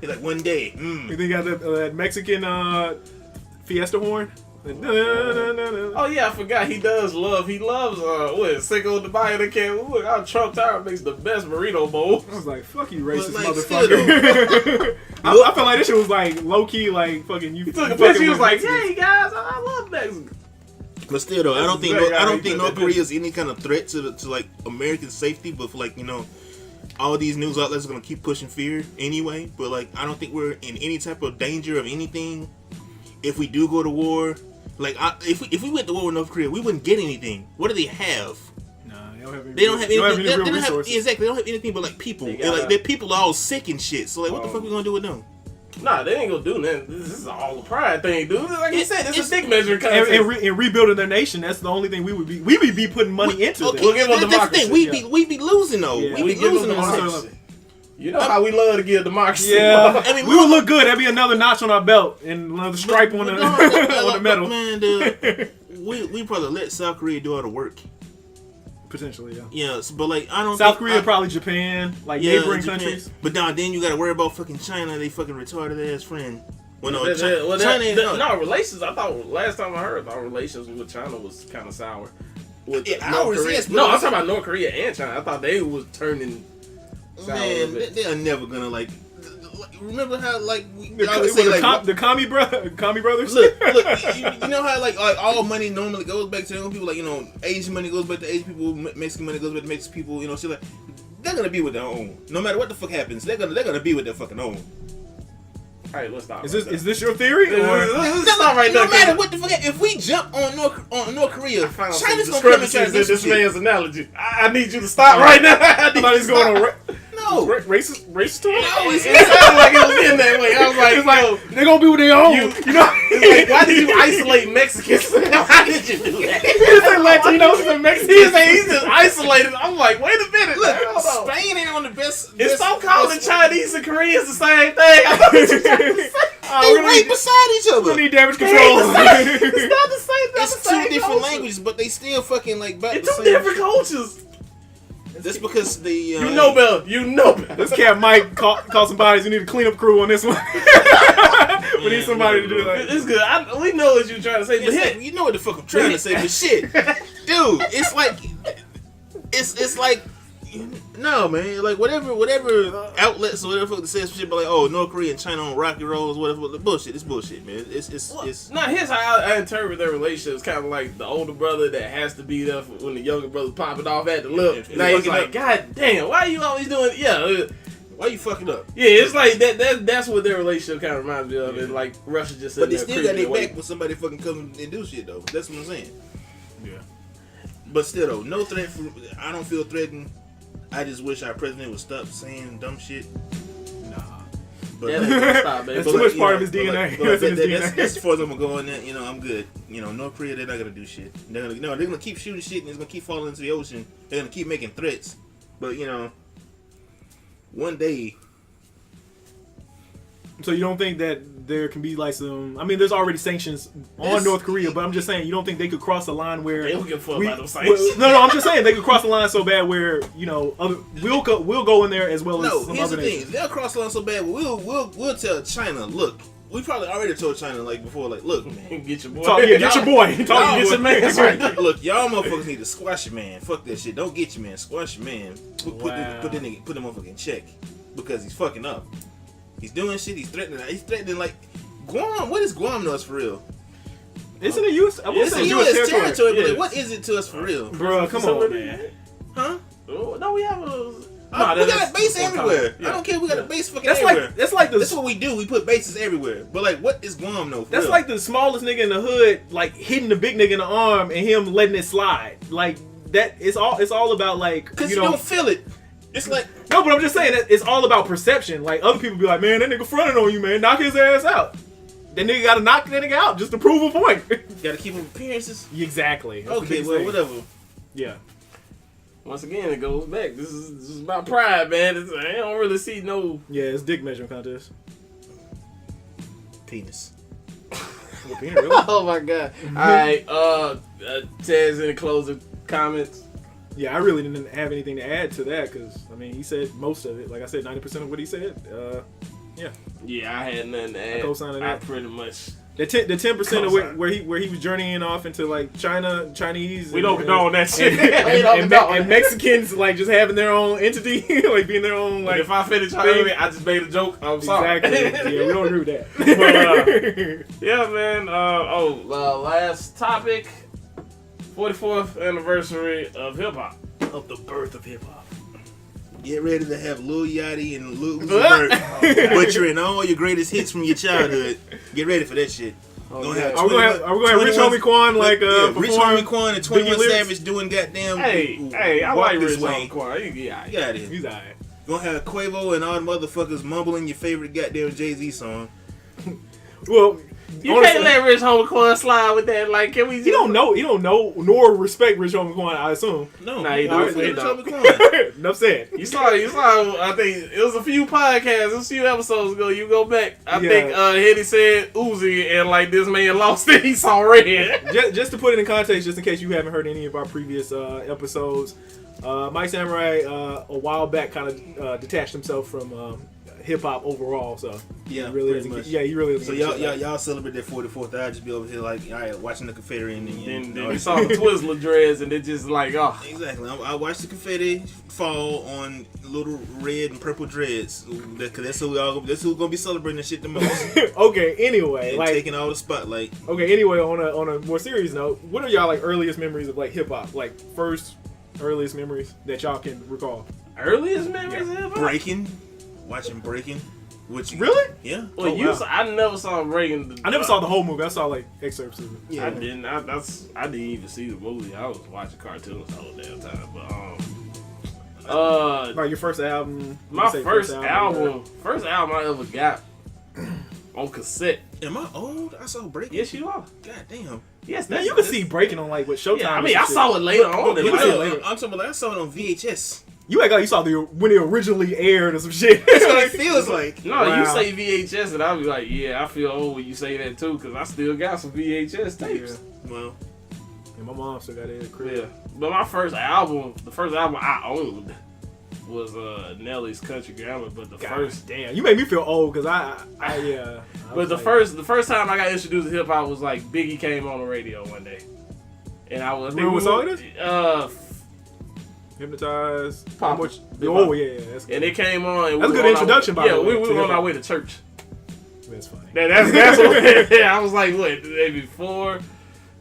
He's like one day. You think he got that Mexican Fiesta horn? Oh yeah, I forgot. He loves what Cinco de Mayo de Can. Look, our Trump Tower makes the best burrito bowl. I was like, fuck you, racist like, motherfucker. I felt like this shit was like low key, like fucking you. He took a picture. He was like, "Hey guys, I love Mexico." But still though, I don't think North Korea is any kind of threat to like American safety. But for like all these news outlets are gonna keep pushing fear anyway. But like, I don't think we're in any type of danger of anything. If we do go to war. Like, if we went to war with North Korea, we wouldn't get anything. What do they have? Nah, they don't have any. They don't have anything. They don't have any real resources. Exactly, they don't have anything but like people. Their people are all sick and shit. So like, what the fuck we gonna do with them? Nah, they ain't gonna do nothing. This is all a pride thing, dude. Like you said, it's a dick measuring contest. And rebuilding their nation, that's the only thing we would be putting money into. Okay, that's the thing. We be losing though. Yeah. We be losing on this. You know how we love to give democracy. Yeah, I mean, we would look good. That'd be another notch on our belt and another stripe on the medal. Man, we probably let South Korea do all the work. Potentially, yeah. Yeah, but like I don't. South Korea, probably Japan, like neighboring countries. But then you got to worry about fucking China. They fucking retarded ass friend. Well, no, China. No relations. I thought last time I heard, our relations with China was kind of sour. with Yeah, North ours, Korea. yes, but No, I'm I'm talking about North Korea and China. I thought they was turning. Man, they are never gonna like. Remember how like The, I always say like the commie brothers. look, you know how like all money normally goes back to their own people. Like Asian money goes back to Asian people, Mexican money goes back to Mexican people. Shit like they're gonna be with their own. No matter what the fuck happens, they're gonna be with their fucking own. All right, let's stop. Is this your theory? Let's stop right there. No matter what the fuck, if we jump on North Korea, Found some China's gonna come and try to discrepancies do in some this shit. man's analogy. I need you to stop right now. I thought he's going on racist. racist talk? No, It sounded like it was in that way. I was like, It's like they're gonna be with their own. You know? it's like, why did you isolate Mexicans? Why did you do that? He said Latinos and Mexicans. He's just isolated. I'm like, wait a minute. Look, Hold on. Spain ain't on the best. It's best- stop calling best- Chinese and Koreans the same thing. I thought what you trying to say. They right beside each We other. need damage It's control. not the same. It's two different languages, but they still fucking like about It's the two same different shit. cultures. That's because the You know better. You know better. This cat might call some bodies. We need a cleanup crew on this one. We need somebody to do that. It's good. We know what you're trying to say, but It's hit. like, you know what the fuck I'm trying to say, but shit, dude, it's like, it's like, no man, like whatever outlets or whatever the fuck that says some shit, but like, oh, North Korea and China on rocky roads, whatever, bullshit. It's bullshit, man. It's. Now here's how I interpret their relationship. It's kind of like the older brother that has to be there when the younger brother's popping off at the lip. Yeah, Now he's fucking like, up. God damn, why are you always doing? Yeah, Why you fucking up? yeah. It's like that's what their relationship kind of reminds me of. It's like Russia just But sitting they there still got creeping their away. back when somebody fucking comes and do shit though. That's what I'm saying. Yeah. But still though, no threat. I don't feel threatened. I just wish our president would stop saying dumb shit. Nah. But That ain't gonna stop, baby. That's but too much you part know, of his but DNA. but That's in his DNA. that's as far as I'm gonna go on that. I'm good. North Korea, they're not gonna do shit. They're gonna keep shooting shit and it's gonna keep falling into the ocean. They're gonna keep making threats. But one day. So you don't think that there can be like some? I mean, there's already sanctions on North Korea, but I'm just saying you don't think they could cross the line where They don't give a fuck about those well, sanctions. no, I'm just saying they could cross the line so bad where we'll go in there as well No, as some here's the other thing. nations. They'll cross the line so bad. We'll tell China, look. We probably already told China like before, like, look. Get your boy. Get your boy. Get your man. That's right. Look, y'all motherfuckers need to squash your man. Fuck that shit. Don't get your man. Squash your man. Put the motherfucker in check because he's fucking up. He's doing shit. He's threatening like Guam. What is Guam to us for real? Isn't it U.S.? It's a U.S. territory, but Yeah. like, what is it to us for real? Bro, come on, man. Huh? Oh, no, we have a. We got a base everywhere. Yeah. I don't care. We got a base fucking That's everywhere. like That's what we do. We put bases everywhere. But like, what is Guam though? For That's real? like the smallest nigga in the hood, like hitting the big nigga in the arm and him letting it slide. Like that. It's all about like because you don't feel it. It's like no, but I'm just saying that it's all about perception. Like other people be like, man, that nigga fronting on you, man. Knock his ass out. That nigga gotta knock that nigga out just to prove a point. gotta keep up appearances. Exactly. That's the Okay, biggest well, thing. whatever. Yeah. Once again, it goes back. This is about pride, man. I don't really see no. Yeah, it's dick measuring contest. Penis. Well, peanut, really? Oh my god! All right, Tez, any closing comments? Yeah, I really didn't have anything to add to that because I mean he said most of it. Like I said, 90% of what he said. Yeah, I had nothing to add. co-sign on I that. pretty much. The 10% of Co-sign. where he was journeying off into like Chinese. We don't condone that shit. And Mexicans like just having their own entity, like being their own Like like. if I finish, I just made a joke. I'm sorry. Exactly. Yeah, we don't agree with that. Yeah, man. Last topic. 44th anniversary of hip hop. Of the birth of hip hop. Get ready to have Lil Yachty and Lil Uzi Vert butchering all your greatest hits from your childhood. Get ready for that shit. Are we gonna have Rich Homie Quan Rich perform Homie Quan and 21 lyrics? Savage doing goddamn. Hey, I Walk like This Rich Way. Homie Quan. Yeah, Get out of here. He's alright. Gonna have Quavo and all the motherfuckers mumbling your favorite goddamn Jay-Z song. Well, you honestly, can't let Rich Homie Quan slide with that. Like, can we? Just... He don't know, nor respect Rich Homie Quan, I assume. No, Nah, he don't. don't. Rich Homie Quan. Enough said. You saw. I think it was a few podcasts, a few episodes ago. You go back. I think Hetty said Uzi, and like this man lost it. He saw red. Just to put it in context, just in case you haven't heard any of our previous episodes, Mike Samurai a while back kind of detached himself from hip hop overall. So Yeah, he really pretty doesn't. much. Yeah, he really doesn't. So y'all celebrate that 44th. I just be over here like, all right, watching the confetti and Then you saw the Twizzler dreads, and it just like, oh. Exactly. I watched the confetti fall on little red and purple dreads. Cause that's who's gonna be celebrating this shit the most. Okay. Anyway, and like taking all the spotlight. Okay. Anyway, on a more serious note, what are y'all like earliest memories of like hip hop? Like first earliest memories that y'all can recall? Earliest memories of hip hop? Watching Breaking. Which Really? Yeah. Well, I never saw Breaking. I never saw the whole movie. I saw like excerpts of it. Yeah. I didn't. I didn't even see the movie. I was watching cartoons the whole damn time. But Like your first album. my first album I ever got on cassette. Am I old? I saw Breaking. Yes, you are. God damn. Yes, Now you can see Breaking on like what Showtime. Yeah, I and mean, I shit. saw it later on. But in you life. see it later. I'm talking about I saw it on VHS. You act like you saw when it originally aired or some shit. That's what it feels like. No, Wow. you say VHS, and I'll be like, yeah, I feel old when you say that too, because I still got some VHS tapes. Well, And my mom still got it at the crib. Yeah, but my first album, the first album I owned was Nelly's Country Grammar. But the first, damn, you made me feel old because but the first time I got introduced to hip hop was like Biggie came on the radio one day, and I was. Remember what song it is? Pop. Hypnotized. Oh yeah, that's good. And it came on. And That's a good introduction, by the way, we to were on hip-hop. our way to church. That's funny. That's what. I was like, what, maybe 3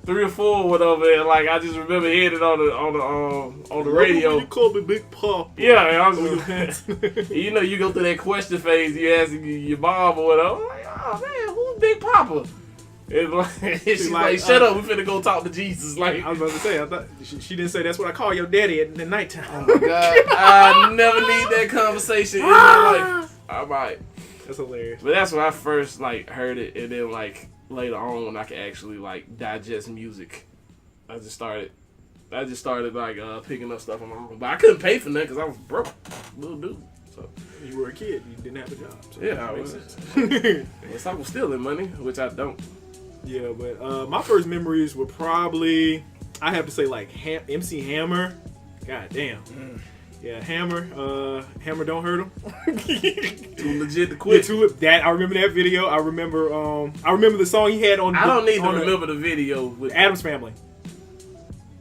or 4, whatever. And like I just remember hearing it on the radio. You call me Big Pop. Yeah, and I was. You know, you go through that question phase. You ask your mom or whatever. I'm like, oh man, who's Big Papa? And like, she's like, shut up, we finna go talk to Jesus. Like, I was about to say, I thought she didn't say that's what I call your daddy at the nighttime. oh my God, I never need that conversation in my life. All right, That's hilarious. but that's when I first like heard it, and then like later on when I could actually like digest music, I just started like picking up stuff on my own. But I couldn't pay for nothing because I was broke, little dude. So You were a kid, you didn't have a job. So yeah, I that was. makes sense. Unless I was stealing money, which I don't. Yeah, but my first memories were probably, I have to say, like MC Hammer. God damn. Yeah, Hammer. Hammer don't hurt him. Too legit to quit. That I remember that video. I remember the song he had on. I don't need to remember the video with Addams Family.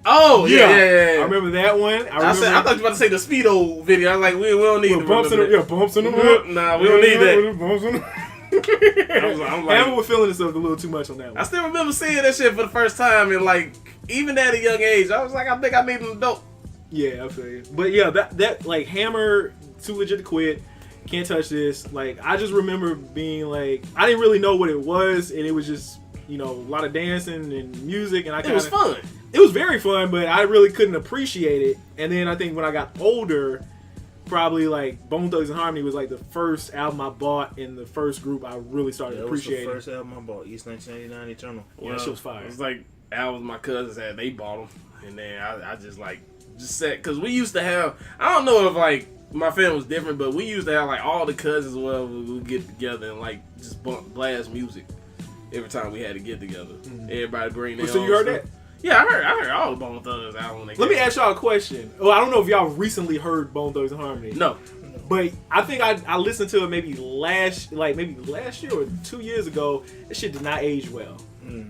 Oh yeah. I remember that one. I thought you were about to say the Speedo video. I was like, we don't need to bumps in remember the, that. bumps in the hook. Nah, we don't need that. Bumps in the I'm like, Hammer was feeling himself a little too much on that one. I still remember seeing that shit for the first time, and like even at a young age, I was like, I think I need an adult. Yeah, I feel you. But yeah, that like Hammer, Too Legit to Quit, Can't Touch This. Like I just remember being like, I didn't really know what it was, and it was just a lot of dancing and music, and It was fun. It was very fun, but I really couldn't appreciate it. And then I think when I got older, probably like Bone Thugs and Harmony was like the first album I bought and the first group I really started appreciating. That was the first album I bought, East 1999 Eternal. Yeah, that shit was fire. It was like albums my cousins had, they bought them, and then I just said, because we used to have, I don't know if like my family was different, but we used to have like all the cousins or whatever, we would get together and like just blast music every time we had to get together. Everybody bring their So own you heard stuff. that? Yeah, I heard all the Bone Thugs albums. Let me ask y'all a question. Well, I don't know if y'all recently heard Bone Thugs and Harmony. No. But I think I listened to it maybe last year or 2 years ago. That shit did not age well.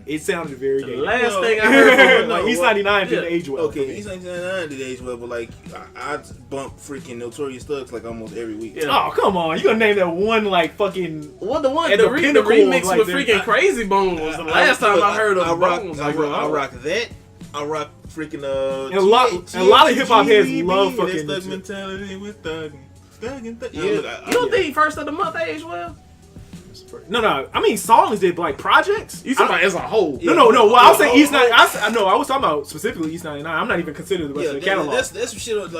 It sounded very The gay. last thing I heard from like East 99 didn't age well. Okay, East 1999 did age well, but like I bump freaking Notorious Thugs like almost every week. Yeah. Oh, come on. You gonna name that one like fucking... What the one? At The the pinnacle remix of, like, with their- freaking Crazy Bone was the last time I heard of Bones. I rock that. I rock freaking And a lot of hip-hop heads love fucking... Thug mentality with thugging. You don't think First of the Month aged well? No. I mean, songs did, like, projects. You talking about as a whole? No. Well, I'll say East 99. I was talking about specifically East 99. I'm not even considering the rest of the catalog. That's some shit that's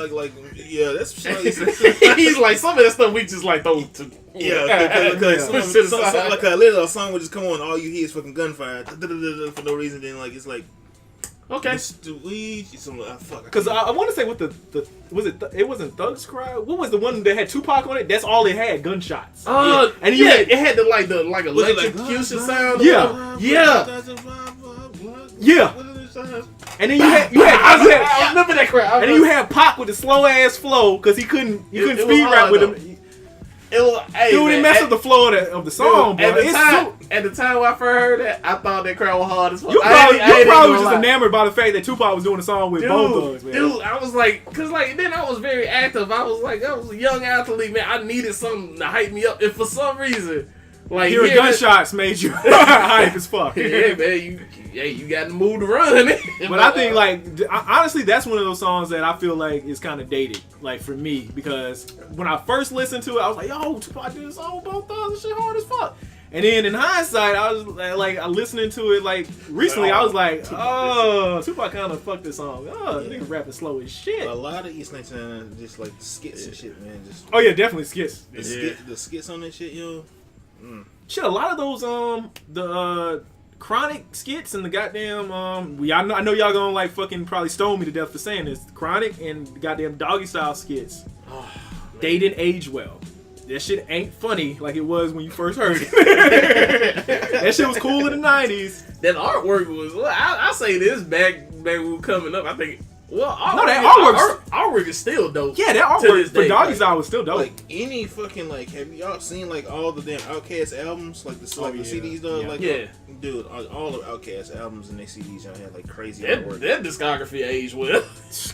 some shit. He's like, some of that stuff we just like throw to. Because Push to the side. like a little song would just come on, all you hear is fucking gunfire for no reason. Then like it's like. Okay. Because I want to say what it wasn't Thugs Cry. What was the one that had Tupac on it? That's all it had, gunshots. And it had the like electrocution sound. Yeah. And then you had I remember that crowd. and then you had Pac with the slow ass flow because he couldn't speed rap with him. It was, hey, dude, man, it messed up the flow of the song, dude, bro. At the time when I first heard that, I thought that crowd was hard as fuck. You probably was just enamored by the fact that Tupac was doing a song with Bone Thugs, man. Dude, I was like, cause like then I was very active. I was a young athlete, man. I needed something to hype me up, and for some reason, like hearing gunshots made you hype as fuck. Yeah, man, you got to move to run. But I think, like, honestly, that's one of those songs that I feel like is kind of dated, like, for me, because when I first listened to it, I was like, yo, Tupac did a song with Bone Thugs, and shit hard as fuck. And then in hindsight, I was like, listening to it, like, recently, I was like, oh, Tupac kind of fucked this song. Oh, nigga rapping slow as shit. A lot of East 99, just like skits and shit, man. Just oh yeah, definitely skits. The skits on that shit, yo. Shit, a lot of those the Chronic skits and the goddamn I know y'all gonna like fucking probably stone me to death for saying this. Chronic and the goddamn Doggy Style skits. They didn't age well. That shit ain't funny like it was when you first heard it. That shit was cool in the 90s. That artwork was. I say this back when we were coming up. I think. Well, that artwork is still dope. Yeah, that artwork for Doggy Style was still dope. Like any fucking like, have y'all seen like all the damn Outkast albums, like the CDs though? Yeah. Like, yeah. Dude, all of Outkast albums and their CDs, y'all had like crazy that artwork. That discography aged well.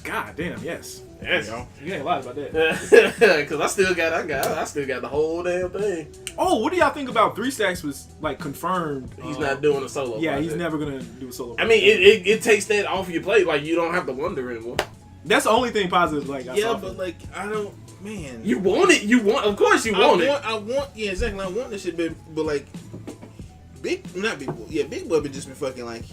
God damn, yes. Yes. You ain't lied about that. Cause I still got the whole damn thing. Oh, what do y'all think about 3 Stacks was like confirmed? He's not doing a solo. Yeah, he's never gonna do a solo. I mean, it takes that off your plate. Like you don't have to wonder anymore. That's the only thing positive. Like, I saw but like I don't, man. You want it. Of course, you want it. I want. Yeah, exactly. I want this shit, but like, Big Boy. Yeah, Big Boy, but just been fucking like.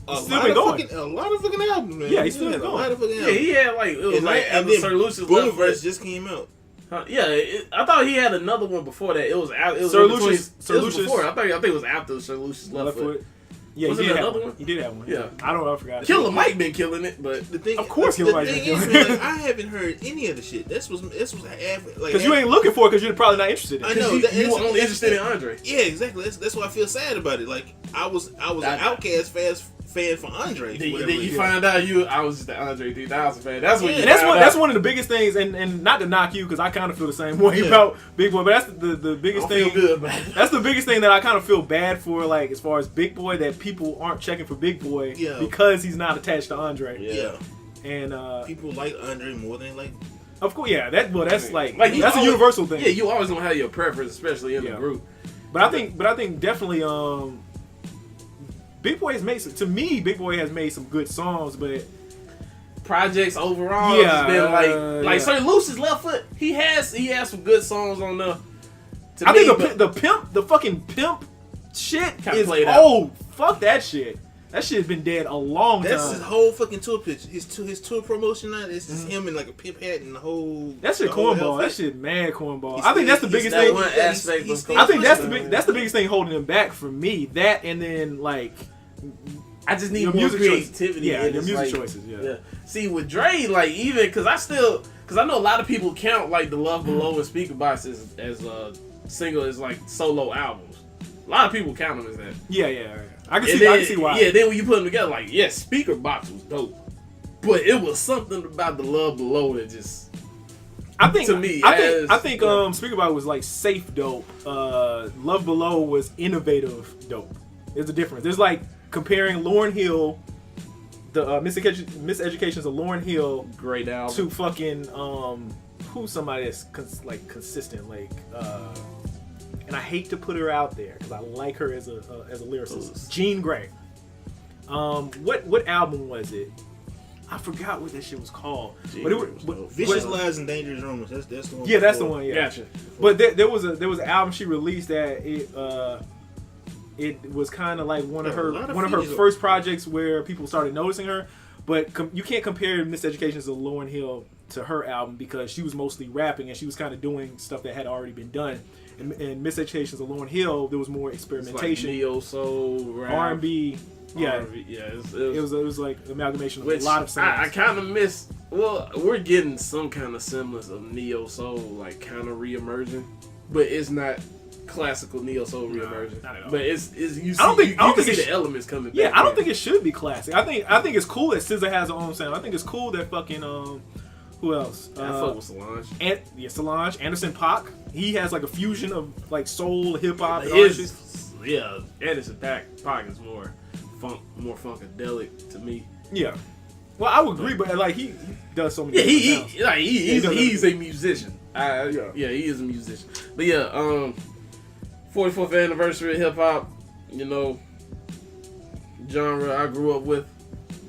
A lot of fucking albums, man. Yeah, he's still going. A lot of fucking albums. Yeah, he had like it was after Sir Lucius Boomerverse just came out. I thought he had another one before that. It was Sir Lucius. Before. I think it was after Sir Lucius left foot. Yeah, was he it did another have one? He did have one. Yeah, I forgot. Killer Mike been killing it, but the thing, of course, Killer Mike been killing it. Like, I haven't heard any of the shit. This was half like because you ain't looking for it because you're probably not interested in it. I know you were only interested in Andre. Yeah, exactly. That's why I feel sad about it. Like I was an Outkast fan for Andre. Then you find out I was just the Andre 3000 fan. That's what. That's one of the biggest things, and not to knock you because I kind of feel the same way about Big Boy, but that's the biggest thing. Feel good about it. That's the biggest thing that I kind of feel bad for, like as far as Big Boy, that people aren't checking for Big Boy because he's not attached to Andre. Yeah. And people like Andre more than like. Of course, yeah. That's that's a universal thing. Yeah, you always gonna have your preference, especially in the group. But I think definitely Big Boy has made Big Boy has made some good songs, but projects overall has been like Sir Lucius Left Foot. He has some good songs on the. I think the fucking pimp shit is old. Fuck that shit. That shit's been dead a long time. That's his whole fucking tour picture. His tour promotion now is just him in like a pimp hat and the whole. That shit cornball. That shit mad cornball. I think that's the biggest thing. I think that's the biggest thing holding him back for me. That and then like. I just need more creativity. Yeah, your music choices. Yeah. See, with Dre, like even because I know a lot of people count like the Love Below and Speaker Box as a single as like solo albums. A lot of people count them as that. Yeah. I can see why. Yeah, then when you put them together, like Speaker Box was dope, but it was something about the Love Below that just. I think Speaker Box was like safe dope. Love Below was innovative dope. There's a difference. There's like comparing Lauryn Hill, the Miseducations of Lauryn Hill, great album, to fucking who's somebody that's consistent like. And I hate to put her out there because I like her as a lyricist. Jean Grey. What album was it? I forgot what that shit was called. But it was Vicious Lies and Dangerous Rumors. That's the one. Yeah, that's the one. Yeah. Gotcha. But there was an album she released that it was kind of like one of her first projects where people started noticing her. But you can't compare Miseducations of Lauryn Hill to her album because she was mostly rapping and she was kind of doing stuff that had already been done. And Miseducations of Lauryn Hill, there was more experimentation, like neo soul, R&B. Yeah, it was like an amalgamation of a lot of sounds. I kind of miss. Well, we're getting some kind of semblance of neo soul, like kind of re-emerging, but it's not classical neo soul re-emerging. Not at all. But it's you see, I don't think the elements coming back. Yeah, I don't think it should be classic. I think it's cool that SZA has her own sound. I think it's cool that fucking Who else? I fuck with Solange. Solange. Anderson .Paak. He has like a fusion of like soul, hip hop, and all that shit. Yeah, Anderson .Paak is more funkadelic to me. Yeah. Well, I would agree, but like he does so many. He's a musician. He is a musician. But yeah, 44th anniversary of hip hop. You know, genre I grew up with.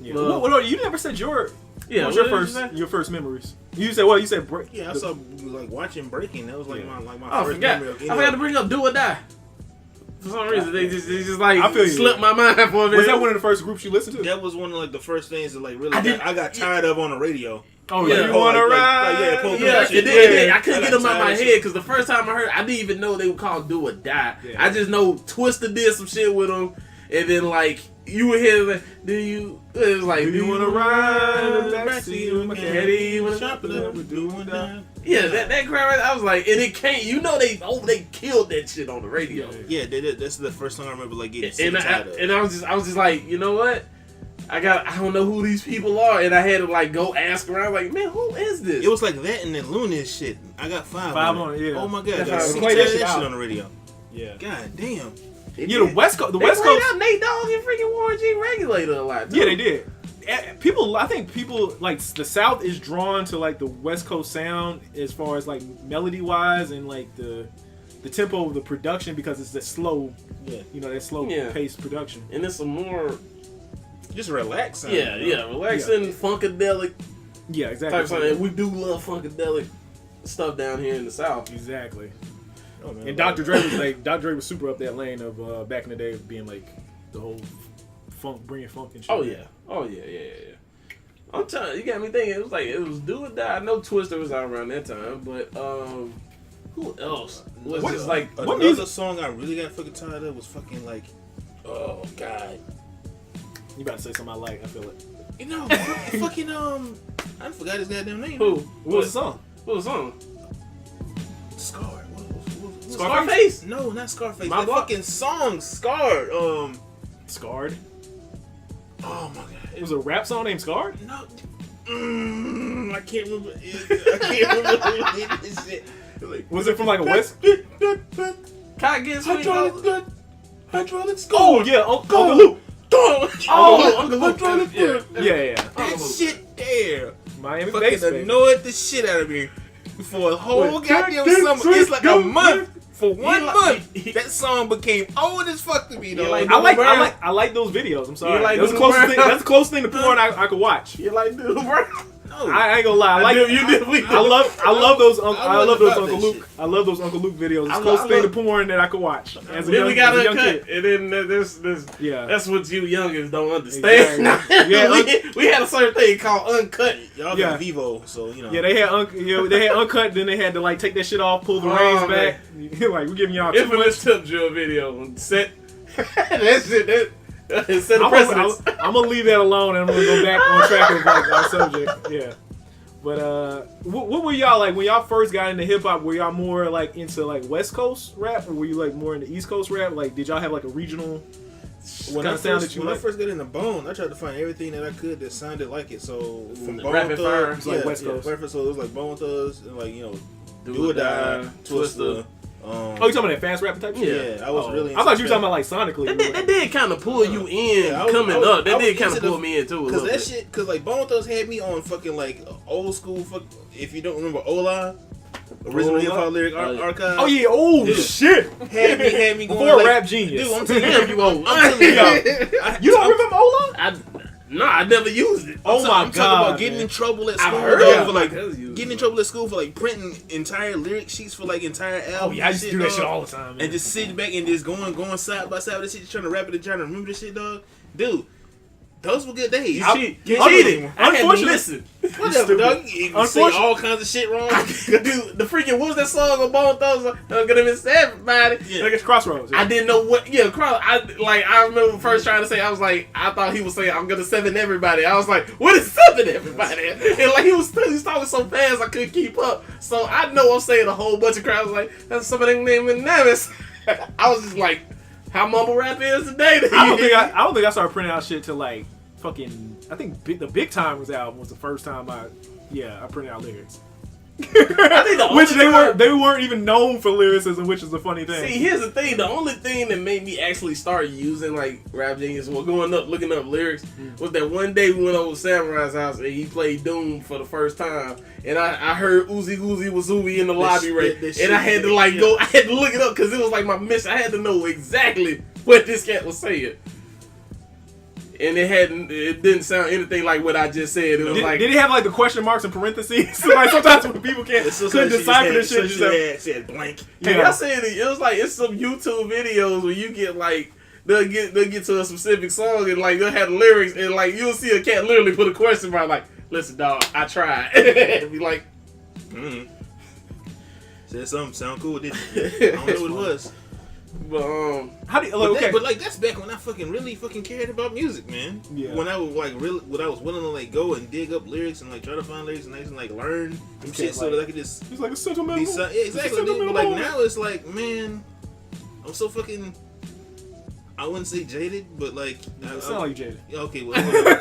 Yeah. What, you never said your. Yeah, what was your first memories? You said what? You said break. Yeah, I saw like watching Breaking. That was like my I first forgot. memory of I forgot to bring up Do or Die. For some reason, they just like I feel you. slipped my mind for a minute. Was that one of the first groups you listened to? That was one of like the first things that like really I got tired of on the radio. Oh yeah, you want to ride? I couldn't get them out of my head because the first time I heard, I didn't even know they would call Do or Die. Yeah. I just know Twista did some shit with them, and then like you would hear like, it was like, do you want to ride in the backseat with my caddy when I'm shopping with Do or Die? Yeah, that crowd. I was like, and it can't. You know they killed that shit on the radio. Yeah, they did. That's the first time I remember like getting and I was just like, you know what? I don't know who these people are, and I had to like go ask around, like, man, who is this? It was like that and then Lunis shit. I got five on it. Yeah. Oh my god, play that shit on the radio. Yeah. God damn. Yeah, the West Coast. They played out Nate Dogg and freaking Warren G Regulator a lot. Too. Yeah, they did. I think people like the South is drawn to like the West Coast sound as far as like melody wise and like the tempo of the production because it's that slow, that slow paced production. And it's a more just relaxing. Relaxing, funkadelic. Yeah, exactly. Type something. And we do love funkadelic stuff down here in the South. Exactly. Oh, man, and Dr. Dre was super up that lane of back in the day of being like the whole funk, bringing funk and shit. Oh yeah. I'm telling you, got me thinking. It was Do or Die. I know Twister was out around that time, but who else was just like another song I really got fucking tired of was fucking like, oh god. You about to say something I like? I feel it. You know, fucking I forgot his goddamn name. Who? What was the song? What was the song? Scarred. Scarface? No, not Scarface. My that fucking song, Scarred. Scarred. Oh my god. It was a rap song named Scarred? No. I can't remember. This shit. Was it from like a West? Hydraulic Scarred. Oh yeah, Uncle Luke. Uncle Luke. Yeah. That shit there. Miami fucking bass, annoyed the shit out of me for a whole goddamn summer. It's like a month. For 1 month, that song became old as fuck to me, though. I like those videos. I'm sorry. That's the closest thing to porn I could watch. You like Doodle Brown? No. I ain't gonna lie. I love those Uncle Luke. I love those Uncle Luke videos. It's the closest thing to porn that I could watch. Then we got Uncut, and then there's that's what you youngins don't understand. Exactly. we had a certain thing called Uncut. Y'all got Vivo, so you know. Yeah, they had Uncut. Then they had to like take that shit off, pull the reins back. Like we're giving y'all too infamous tip drill video on set. That shit. Set a precedence. I'm gonna leave that alone and I'm gonna go back on track of like our subject. Yeah. But what were y'all like when y'all first got into hip hop? Were y'all more like into like West Coast rap, or were you like more into East Coast rap? Like, did y'all have like a regional when I first got into Bone, I tried to find everything that I could that sounded like it. So from Bone Rapid Fire, Thugs, like West Coast. So it was like Bone Thugs and like Do or Die, Twister. You talking about that fast rapping type shit? Yeah, I was really. I thought you were talking about like sonically. That did kind of pull you in coming up. That did kind of pull me into it. Because that shit, because like Bone Thugs had me on fucking like old school. If you don't remember Ola, original hip hop lyric archive. Oh yeah, shit. Had me going before like, Rap Genius. Dude, I'm telling you, I'm telling you, you don't remember Ola? No, I never used it. I'm talking about getting in trouble at school. Getting in trouble at school for like printing entire lyric sheets for like entire albums. Oh yeah, I used to do that shit all the time. Man. And just sitting back and just going side by side with this shit, just trying to rap it and trying to remember this shit, dog. Dude, those were good days. You cheated. I had to listen. Whatever, dog. You say all kinds of shit wrong. Dude, the freaking, what was that song on Bone Thugs? I'm gonna miss everybody. Yeah. Like it's Crossroads. Yeah. I didn't know what. Yeah, I remember first trying to say. I was like, I thought he was saying I'm gonna seven everybody. I was like, what is seven everybody? And like he was talking so fast I couldn't keep up. So I know I'm saying a whole bunch of crowds like that's somebody named Nevis. I was just like, how mumble rap is today? I don't think I started printing out shit till like fucking. I think the Big Timers album was the first time I Yeah, I printed out lyrics. I think the Which only they weren't even known for lyricism, which is a funny thing. See, here's the thing. The only thing that made me actually start using like Rap Genius, looking up lyrics, was that one day we went over to Samurai's house and he played Doom for the first time, and I heard Uzi Uzi Wazubi in the lobby and I had to I had to look it up because it was like my mission. I had to know exactly what this cat was saying. And it didn't sound anything like what I just said. It was did it have like the question marks and parentheses? Like sometimes when people couldn't decipher this shit, just said blank. Yeah, I said it was like it's some YouTube videos where you get like they'll get to a specific song and like they'll have the lyrics and like you'll see a cat literally put a question mark like, listen dog, I tried. And be like, said something sound cool, didn't it? I don't know what it was. But how do you, but that's back when I really cared about music, man. Yeah. When I was when I was willing to like go and dig up lyrics and like try to find lyrics and actually like learn some shit so that I could just. It's like a sentimental. Yeah, exactly. But like now it's like, man, I'm so fucking. I wouldn't say jaded, but like. You sound like jaded. Okay, well.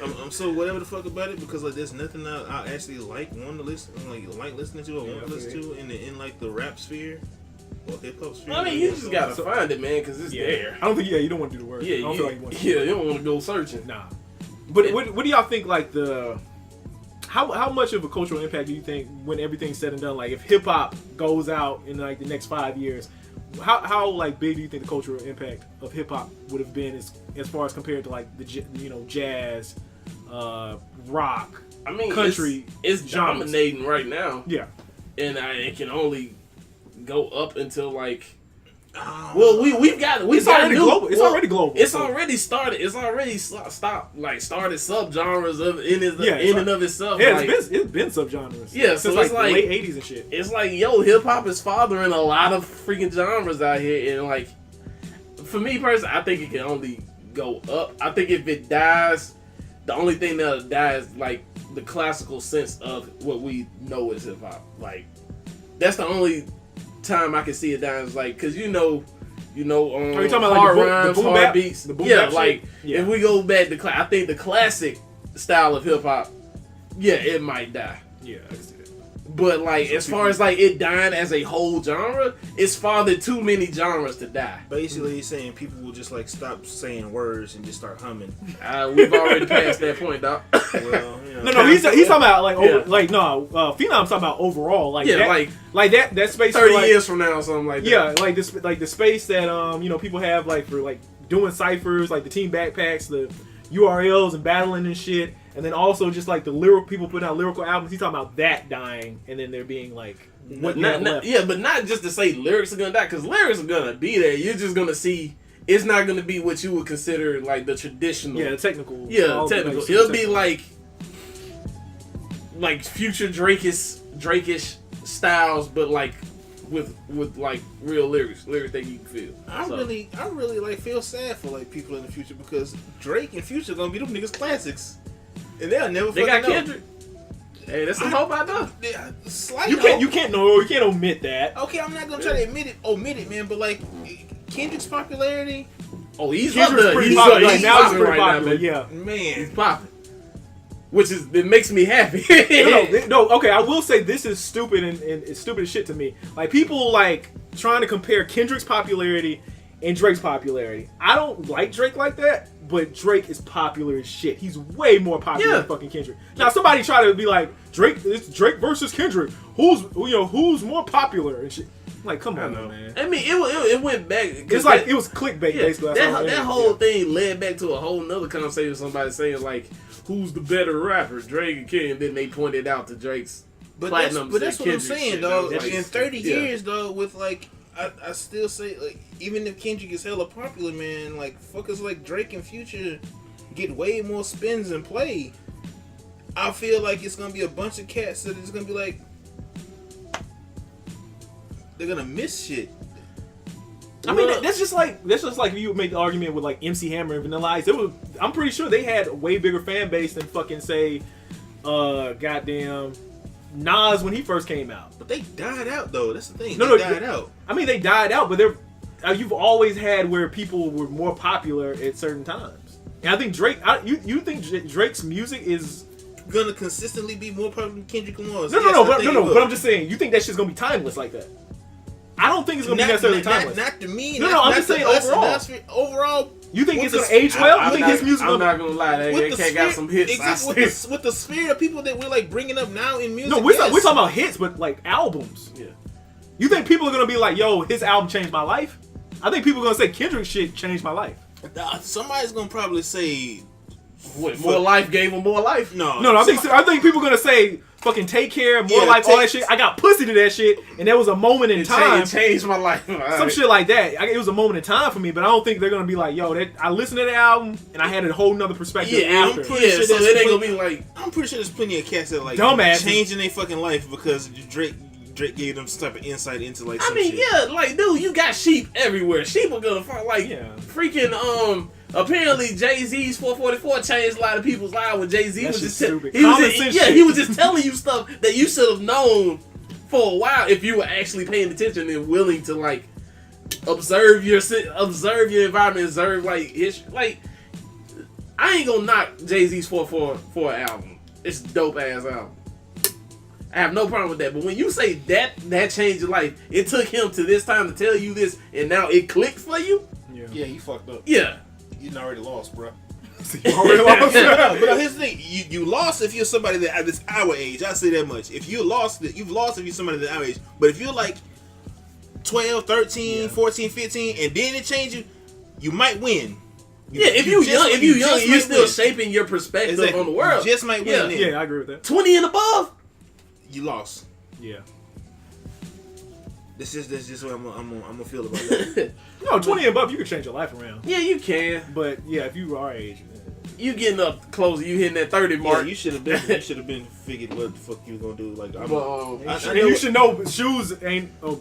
I'm so whatever the fuck about it because like there's nothing I actually want to listen like listening to or want to listen to in like the rap sphere. I mean, you just gotta find it, man, because it's there. I don't think, you don't want to do the work. Yeah, I don't feel like you want to you don't want to go searching. Nah. But what do y'all think, like, how much of a cultural impact do you think when everything's said and done, like, if hip-hop goes out in, like, the next 5 years, how like, big do you think the cultural impact of hip-hop would have been as far as compared to, like, the, jazz, rock, I mean, country it's dominating right now. Yeah. And it can only go up until like it's already global. It's already global. It's already started. It's already started subgenres in and of itself. Yeah, it's been subgenres. Yeah, since so it's like the late 80s and shit. It's like hip hop is fathering a lot of freaking genres out here, and like for me personally, I think it can only go up. I think if it dies, the only thing that'll die is like the classical sense of what we know as hip hop. Like that's the only time I can see it dying is like, cause are you talking about hard like rhymes, the boom hard bap? beats? The boom yeah, bap like shit? Yeah. If we go back to I think the classic style of hip hop, yeah, it might die. Yeah, I can see that. But like as far as like it dying as a whole genre, it's fathered too many genres to die. Basically, he's saying people will just like stop saying words and just start humming. We've already passed that point, dog. Well, no, he's talking about like Phenom's talking about overall, like that space 30 for, like, years from now or something like that. Yeah, like this, like the space that people have like for like doing ciphers, like the team backpacks, the URLs and battling and shit, and then also just like the lyrical people putting out lyrical albums. He's talking about that dying, and then there being like but not just to say lyrics are gonna die, because lyrics are gonna be there. You're just gonna see. It's not gonna be what you would consider like the traditional. Yeah, the technical. Yeah, technical. Like, it'll be like future Drake-ish styles, but like with like real lyrics that you can feel. I really like feel sad for like people in the future because Drake and Future gonna be them niggas classics, and they'll never. They got Kendrick. Hey, that's some hope I know. You can't omit that. Okay, I'm not gonna try to omit it, man. But like Kendrick's popularity. Oh, he's pretty popular. Like, now he's pretty popular. Yeah, man, he's popping. It makes me happy. no, okay, I will say this is stupid and it's stupid as shit to me. Like, people, like, trying to compare Kendrick's popularity and Drake's popularity. I don't like Drake like that, but Drake is popular as shit. He's way more popular than fucking Kendrick. Now, somebody try to be like, it's Drake versus Kendrick. Who's more popular and shit. Like, come on, man. I mean, it went back. It's like, it was clickbait, basically. That whole thing led back to a whole nother conversation with somebody saying, like, who's the better rapper, Drake or Kendrick? And then they pointed out to Drake's platinum. But that's what I'm saying, though. Like, in 30 years, though, with, like, I still say, like, even if Kendrick is hella popular, man, like, fuckers like Drake and Future get way more spins and play. I feel like it's gonna be a bunch of cats that is gonna be like, they're gonna miss shit. I mean, that's just like if you make the argument with like MC Hammer and Vanilla Ice. I'm pretty sure they had a way bigger fan base than fucking say, goddamn Nas when he first came out. But they died out though. That's the thing. They died out. I mean, they died out, but you've always had where people were more popular at certain times. And I think Drake. You think Drake's music is gonna consistently be more popular than Kendrick Lamar's? No. But I'm just saying, you think that shit's gonna be timeless like that? I don't think it's gonna be necessarily timeless. Not to me. No, I'm just saying overall. Overall, you think it's gonna age well? You think his music? I'm not gonna lie, that cat got some hits. With the sphere of people that we're like bringing up now in music. No, we're talking about hits, but like albums. Yeah. You think people are gonna be like, "Yo, his album changed my life"? I think people are gonna say Kendrick shit changed my life. Somebody's gonna probably say, "What, more life gave him more life." No. I think people are gonna say, "Fucking Take Care," more life, all that shit. I got pussy to that shit, and there was a moment in time. It changed my life. Some shit like that. It was a moment in time for me, but I don't think they're gonna be like, "Yo, I listened to the album and I had a whole nother perspective." Yeah, after. I'm pretty sure so it ain't gonna be like. I'm pretty sure there's plenty of cats that like Dumbasses. changing their fucking life because Drake gave them some type of insight into like. Some shit. Like, dude, you got sheep everywhere. Sheep are gonna find freaking Apparently, Jay-Z's 444 changed a lot of people's lives. When Jay-Z was just he was just telling you stuff that you should have known for a while if you were actually paying attention and willing to like observe your environment, observe like his I ain't gonna knock Jay-Z's 444 album. It's a dope ass album. I have no problem with that. But when you say that changed your life, it took him to this time to tell you this, and now it clicked for you. Yeah, he fucked up. Yeah. You already lost, bro. You already lost. But here's the thing: you lost if you're somebody that's our age. I say that much. If you lost, you've lost if you're somebody that's our age. But if you're like 12, 13, 14, 15, and then it changes you, you might win. If you're still shaping your perspective on the world. You just might win. Yeah, I agree with that. 20 and above, you lost. Yeah. That's just what I'm gonna feel about that. No, 20 and above, you can change your life around. Yeah, you can. But yeah, if you are our age, you getting up closer, you hitting that 30 mark. Yeah, you should have been figured what the fuck you was gonna do. Like, you should know shoes ain't a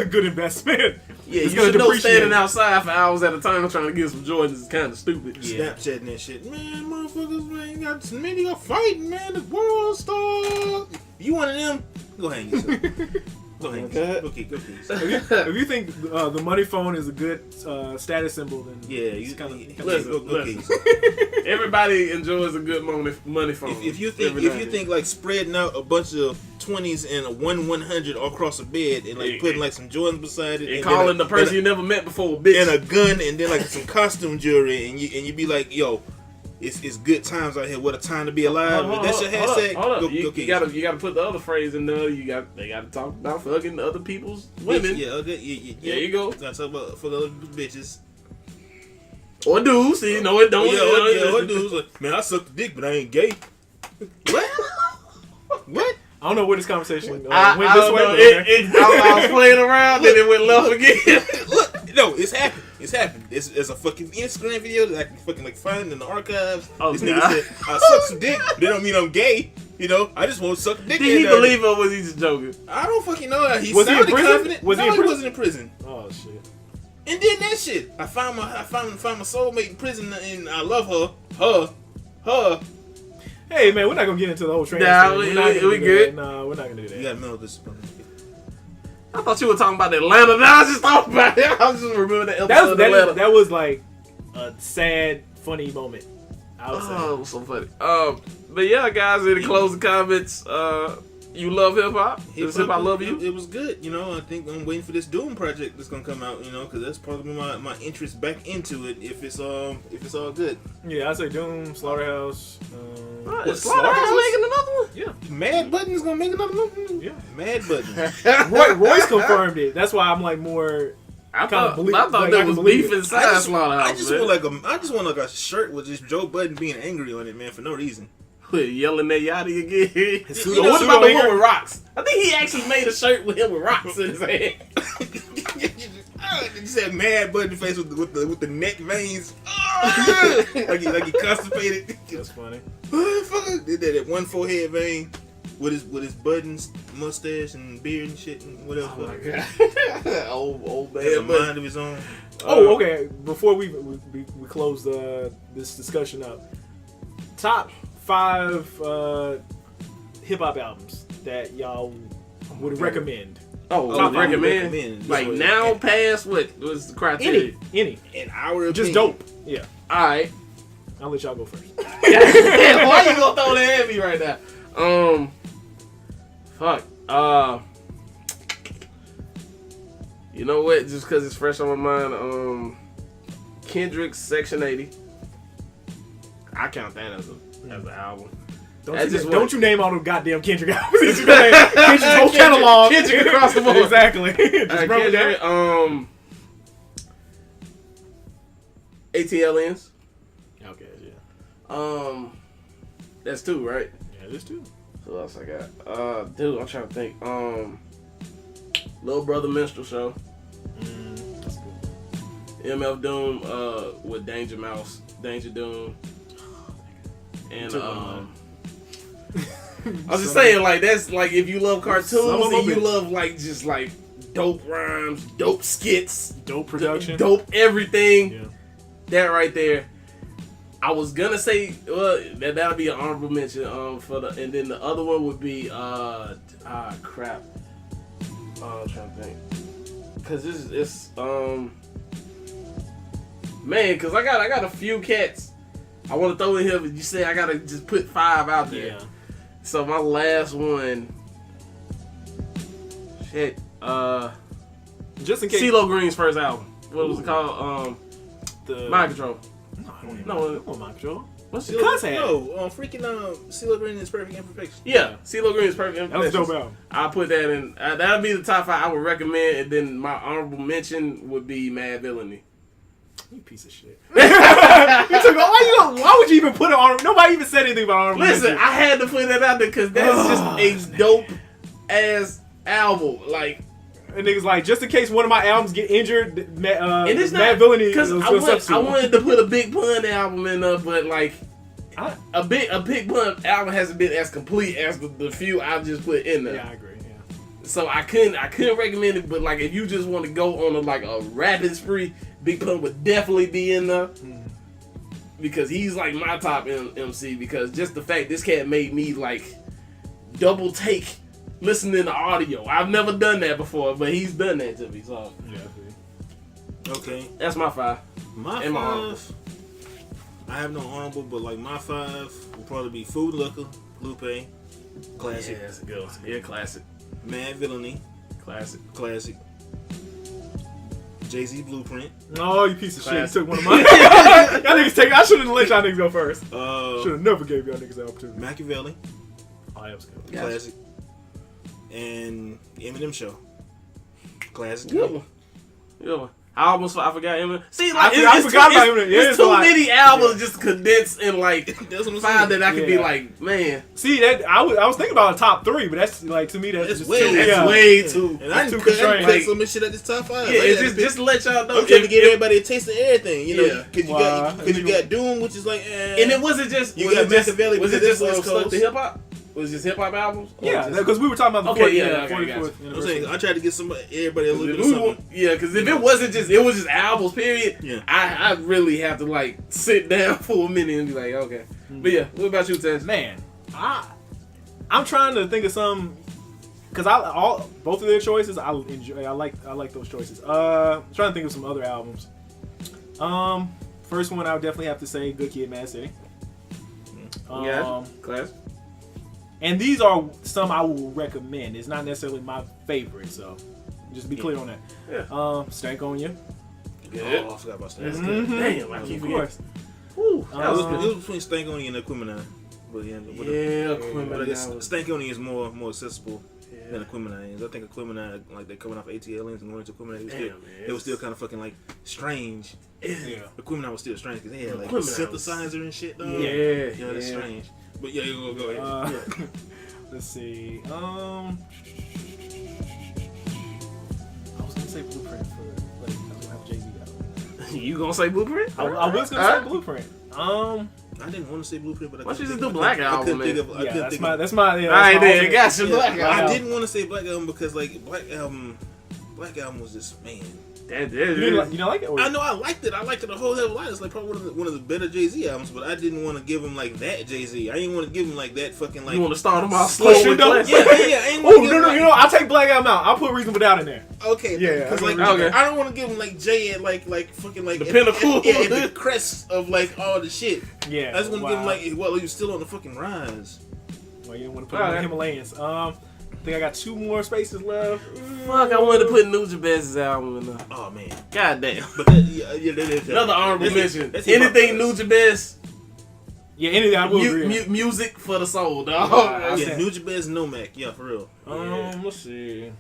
good investment. Yeah, you should know standing outside for hours at a time trying to get some Jordans is kind of stupid. Yeah. Snapchatting that shit, man, motherfuckers, man, you got fighting, man, the world star. You one of them? Go hang yourself. Okay. If you think the money phone is a good status symbol, then everybody enjoys a good money phone. If you think like spreading out a bunch of 20s and a 100 all across the bed and like putting like some Jordans beside it and calling the person you never met before a bitch and a gun and then like some costume jewelry and you be like, yo, it's good times out here. What a time to be alive. That's your hashtag. Hold up. You gotta put the other phrase in there. They gotta talk about fucking other people's women. Yeah. There you go. Gotta talk about fuck other bitches. Or dudes. You know it don't. Or dudes. Like, man, I suck the dick, but I ain't gay. What? What? I don't know where this conversation went this way. I was playing around, then it went left again. Look, no, it's happened. It's a fucking Instagram video that I can fucking like find in the archives. This nigga said, I suck some dick, but that don't mean I'm gay. You know, I just want to suck dick. Did he believe it or was he just joking? I don't fucking know. Was he in prison? Confident. He wasn't in prison. Oh shit. And then that shit. I found my soulmate in prison and I love her. Hey man, we're not gonna get into the whole trans thing. We good. Nah, we're not gonna do that. You got mental discipline. I thought you were talking about Atlanta. Now I just thought about it. I was just remembering that episode of Atlanta. That was like a sad, funny moment. I would say. Oh, it was so funny. But yeah, guys, any closing comments? You love hip hop? Does hip hop love you? It was good. You know, I think I'm waiting for this Doom project that's gonna come out. You know, because that's probably my interest back into it. If it's all good. Yeah, I say Doom, Slaughterhouse. Is Slaughterhouse making another one? Yeah. Mad Button's gonna make another one. Yeah. Mad Button. Royce confirmed it. That's why I'm like more. I thought there was beef inside Slaughterhouse. I just want like a shirt with just Joe Budden being angry on it, man, for no reason. Yelling at Yachty again. What about the one with rocks? I think he actually made a shirt with him with rocks in his head. You said Mad Button face with the neck veins. like he constipated. That's funny. Did that one forehead vein with his buttons, mustache and beard and shit and whatever. Oh my god. old man. Has a mind of his own. Okay. Before we close this discussion up, top 5 hip hop albums that y'all would recommend. Recommend. Like now, past what was the criteria? Any. In our opinion. Just dope. Yeah. All right. I'll let y'all go first. Yeah, why you gonna throw that at me right now? Fuck. You know what? Just because it's fresh on my mind, Kendrick's Section 80. I count that as an album. Don't you name all them goddamn Kendrick albums. Kendrick's whole catalog. Kendrick across the board. Exactly. Just run with Kendrick, that. ATLiens. Okay, yeah. That's two, right? Yeah, there's two. What else I got? Dude, I'm trying to think. Little Brother Minstrel Show. That's good. MF Doom with Danger Mouse, Danger Doom, and I was just saying, like, that's like if you love cartoons and you love like just like dope rhymes, dope skits, dope production, dope everything. Yeah. That right there. I was gonna say that'll be an honorable mention for the, and then the other one would be crap. I'm trying to think, cause it's man, cause I got a few cats I want to throw in here, but you say I gotta just put 5 out there. Yeah. So my last one, shit, just in case. CeeLo Green's first album. What was it called? The Mind Control. No, Mind Control. What's CeeLo, the concept? freaking CeeLo Green is Perfect Imperfection. Yeah, CeeLo Green is Perfect That was Imperfections. dope album. I'll put that in. That'll be the top 5 I would recommend, and then my honorable mention would be Mad Villainy. You piece of shit. Why would you even put it on? Nobody even said anything about honorable Listen, mention. I had to put that out there because that's just a dope ass album. Like, and niggas like, just in case one of my albums get injured, and it's Mad not Villainy because I wanted to put a Big Pun album in there, but like a Big Pun album hasn't been as complete as the few I've just put in there. Yeah, I agree. Yeah. So I couldn't recommend it, but like if you just want to go on a rapid spree, Big Pun would definitely be in there because he's like my top MC. Because just the fact this cat made me like double take listening to audio. I've never done that before, but he's done that to me. So Yeah. Okay. that's my 5. My And my 5. I have no honorable, but like my 5 will probably be Food Looker, Lupe, classic. Yeah, that's a good one. Yeah, classic. Mad Villainy, Classic. Jay-Z Blueprint. Oh, you piece of shit! You Classic. took one of mine. Y'all niggas take. I shouldn't let y'all niggas go first. Should have never gave y'all niggas the opportunity. Machiavelli, Oh, that was good. classic. And Eminem Show, classic. Good one. Good one. I forgot Eminem. See, I forgot about Eminem. Yeah, It's it's too like- many albums just condensed in like That's what I'm 5 saying. that I could be Yeah. like, man, See that I was thinking about a top 3, but that's like to me that's It's just way- too, that's yeah. way too. And I Too didn't cut constrained. some of this shit at this top 5. Yeah, it's just to let y'all know. I'm trying to if- give if- everybody a taste of everything, you know, Yeah. because Wow. you got Doom, which is like, And it wasn't just. You was got it just, Machiavelli was it because just that's West stuck Coast. to hip hop? Was it just hip hop albums? Or Yeah, was it- because we were talking about the Okay, 40th, yeah, okay, 44th gotcha. I'm anniversary. saying I tried to get everybody a little bit of We something. want- yeah, because if it wasn't just, it was just albums, period. Yeah. I really have to like sit down for a minute and be like, okay. But yeah, what about you, Tess? Man, I'm trying to think of some because both of their choices I enjoy. I like those choices. Trying to think of some other albums. First one I would definitely have to say Good Kid, Mad City. Yeah, class. And these are some I will recommend. It's not necessarily my favorite, so just be clear on that. Yeah. Stank on You. Good. Oh, I forgot about that. That's Mhm. good. Damn, I Of keep course. Whew, that was It good. was between Stank-O-Ni and Aquemini. But yeah, But I guess Stank-O-Ni is more accessible than Yeah. Aquemini is. I think Aquemini, like they're coming off ATLiens and going into Aquemini, Damn, it was still kind of fucking like strange. Yeah. Aquemini was still strange because they had like Aquemini synthesizer and shit. Though. Yeah, that's yeah. strange. But yeah, you go ahead. Let's see. I was gonna say Blueprint but I was gonna have Jay-Z out. You gonna say Blueprint? I was gonna say Blueprint. I didn't want to say Blueprint, but I Why don't you couldn't just think do of- Black I Album, couldn't think man? of. I Yeah, couldn't that's think my of. that's my. Yeah, All right, that's my then, alternate. got you, Yeah, Black I Album. didn't want to say Black Album because like Black Album was just man. You don't like it? Or? I know I liked it. I liked it a whole hell of a lot. It's like probably one of the better Jay-Z albums, but I didn't want to give him like that Jay-Z. I didn't want to give him like that fucking like. You want to start him out slow with classic? Yeah. I ain't want to give him like, you know, I'll take Black Album out. I'll put Reasonable Doubt in there. Okay, yeah. Because like, okay. I don't want to give him like Jay at like fucking like the pinnacle, at the crest of like all the shit. Yeah. I just want to give him like, well, he was still on the fucking rise. Well, you don't want to put him in the Himalayas. I think I got 2 more spaces left. Fuck, I wanted to put Nugent Best's album in there. Oh man, goddamn. But that's another honorable mention. That's anything Nugent Best. Yeah, anything I will agree. Music for the soul, dog. Yeah, Nugent Best, No Mac. Yeah, for real. Let's see.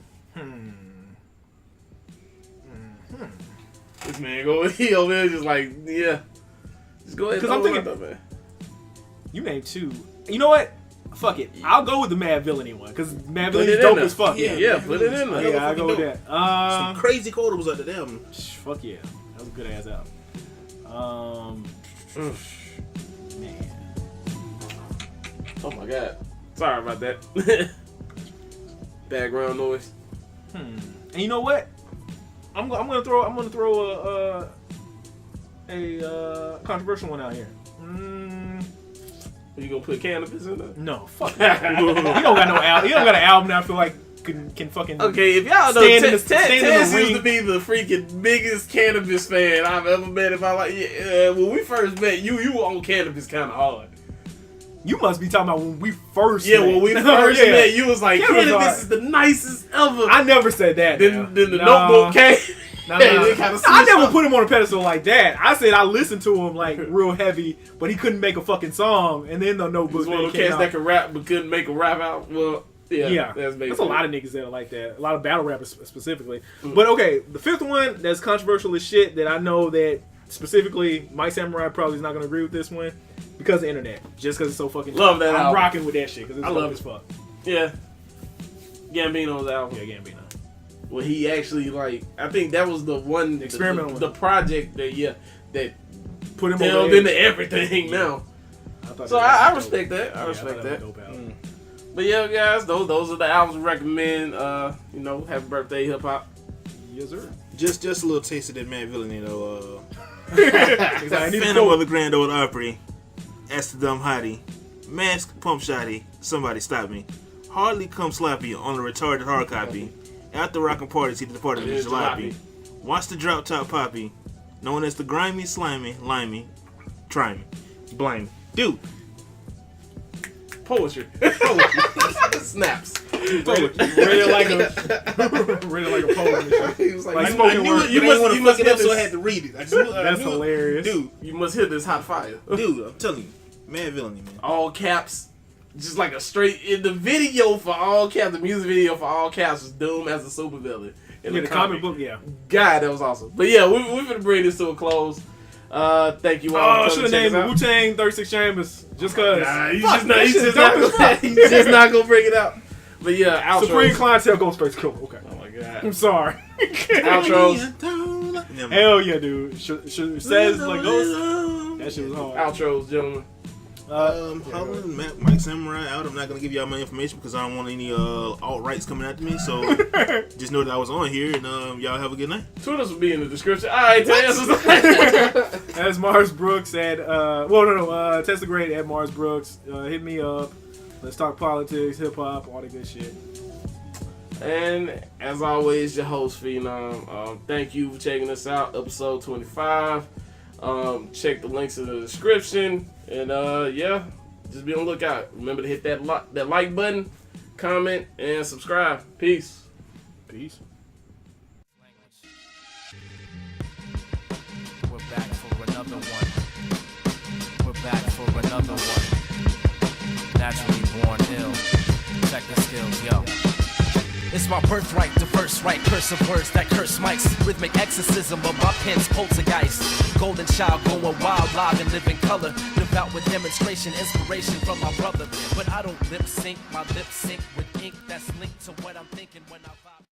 This man he over there just like, yeah. Just go ahead. Because I'm thinking, man. You named 2. You know what? Fuck it. I'll go with the Mad Villainy one because Mad Villainy is dope as fuck. Yeah, put it in there. Yeah, I'll go with that. Some crazy quotables at the album. Fuck yeah. That was a good ass album. Man. Oh my god. Sorry about that. Background noise. And you know what? I'm gonna throw a controversial one out here. You gonna put cannabis in there? No, fuck that. He don't got no album. He don't got an album that I feel like can fucking. Okay, if y'all know, Tez used to be the freaking biggest cannabis fan I've ever met in my life. Yeah, when we first met, you were on cannabis kind of hard. You must be talking about when we first. Yeah, when we first met, you was like, cannabis is the nicest ever. I never said that. Then the Notebook came. I never put him on a pedestal like that. I said I listened to him like real heavy, but he couldn't make a fucking song. And then the Notebook. He's one of the cats that can rap but couldn't make a rap out. Well, yeah. There's a lot of niggas that are like that. A lot of battle rappers specifically. But okay, the 5th one that's controversial as shit that I know that specifically Mike Samurai probably is not gonna agree with this one because of the internet. Just because it's so fucking. Love that. I'm rocking with that shit because it's dope as fuck. Yeah. Gambino's album. Yeah, Gambino. Well, he actually I think that was the one experimental the project that put him delved into everything now. So I respect that. I respect that. But yeah, guys, those are the albums we recommend. Happy birthday, hip hop. Yes, sir. Just a little taste of that Mad Villainy though. Phantom of the Grand Ole Opry, Amsterdam Hottie, Mask Pump Shotty, Somebody Stop Me, Hardly Come Sloppy on a retarded hard copy. After rockin' parties, he departed in jalopy. Watch the drop top poppy, known as the grimy, slimy, limey, try me, blame, dude. Poetry. Snaps. Really like a poem. He was like, I knew it. You must get up, so I had to read it. That's hilarious, dude. You must hit this hot fire, dude. I'm telling you, Mad Villainy, man. All caps. Just like a straight in the video for all caps, the music video for all caps was Doom as a supervillain. In the comic book, yeah. God, that was awesome. But yeah, we're gonna bring this to a close. Thank you all. I should have named it Wu-Tang 36 Chambers just cause. Nah, he's just not gonna bring it out. But yeah, outros. Supreme Clientele Ghostface Killer. Okay. Oh my god. I'm sorry. Outros. Hell yeah, dude. Says like Ghost. That shit was hard. Outros, gentlemen. Holland, Mike Samurai out. I'm not gonna give y'all my information because I don't want any alt-rights coming after me. So just know that I was on here, and y'all have a good night. Twitters will be in the description. All right, As Mars Brooks at Tesla Great at Mars Brooks. Hit me up. Let's talk politics, hip hop, all the good shit. And as always, your host Phenom. Thank you for checking us out. Episode 25. Check the links in the description. And just be on the lookout. Remember to hit that like button, comment, and subscribe. Peace. Peace. We're back for another one. We're back for another one. Naturally born ill. Check the skills, yo. It's my birthright, the first right curse of words that curse mics. Rhythmic exorcism of my pen's poltergeist. Golden child going wild, live and live in color. Devout with demonstration, inspiration from my brother. But I don't lip sync, my lips sync with ink that's linked to what I'm thinking when I vibe.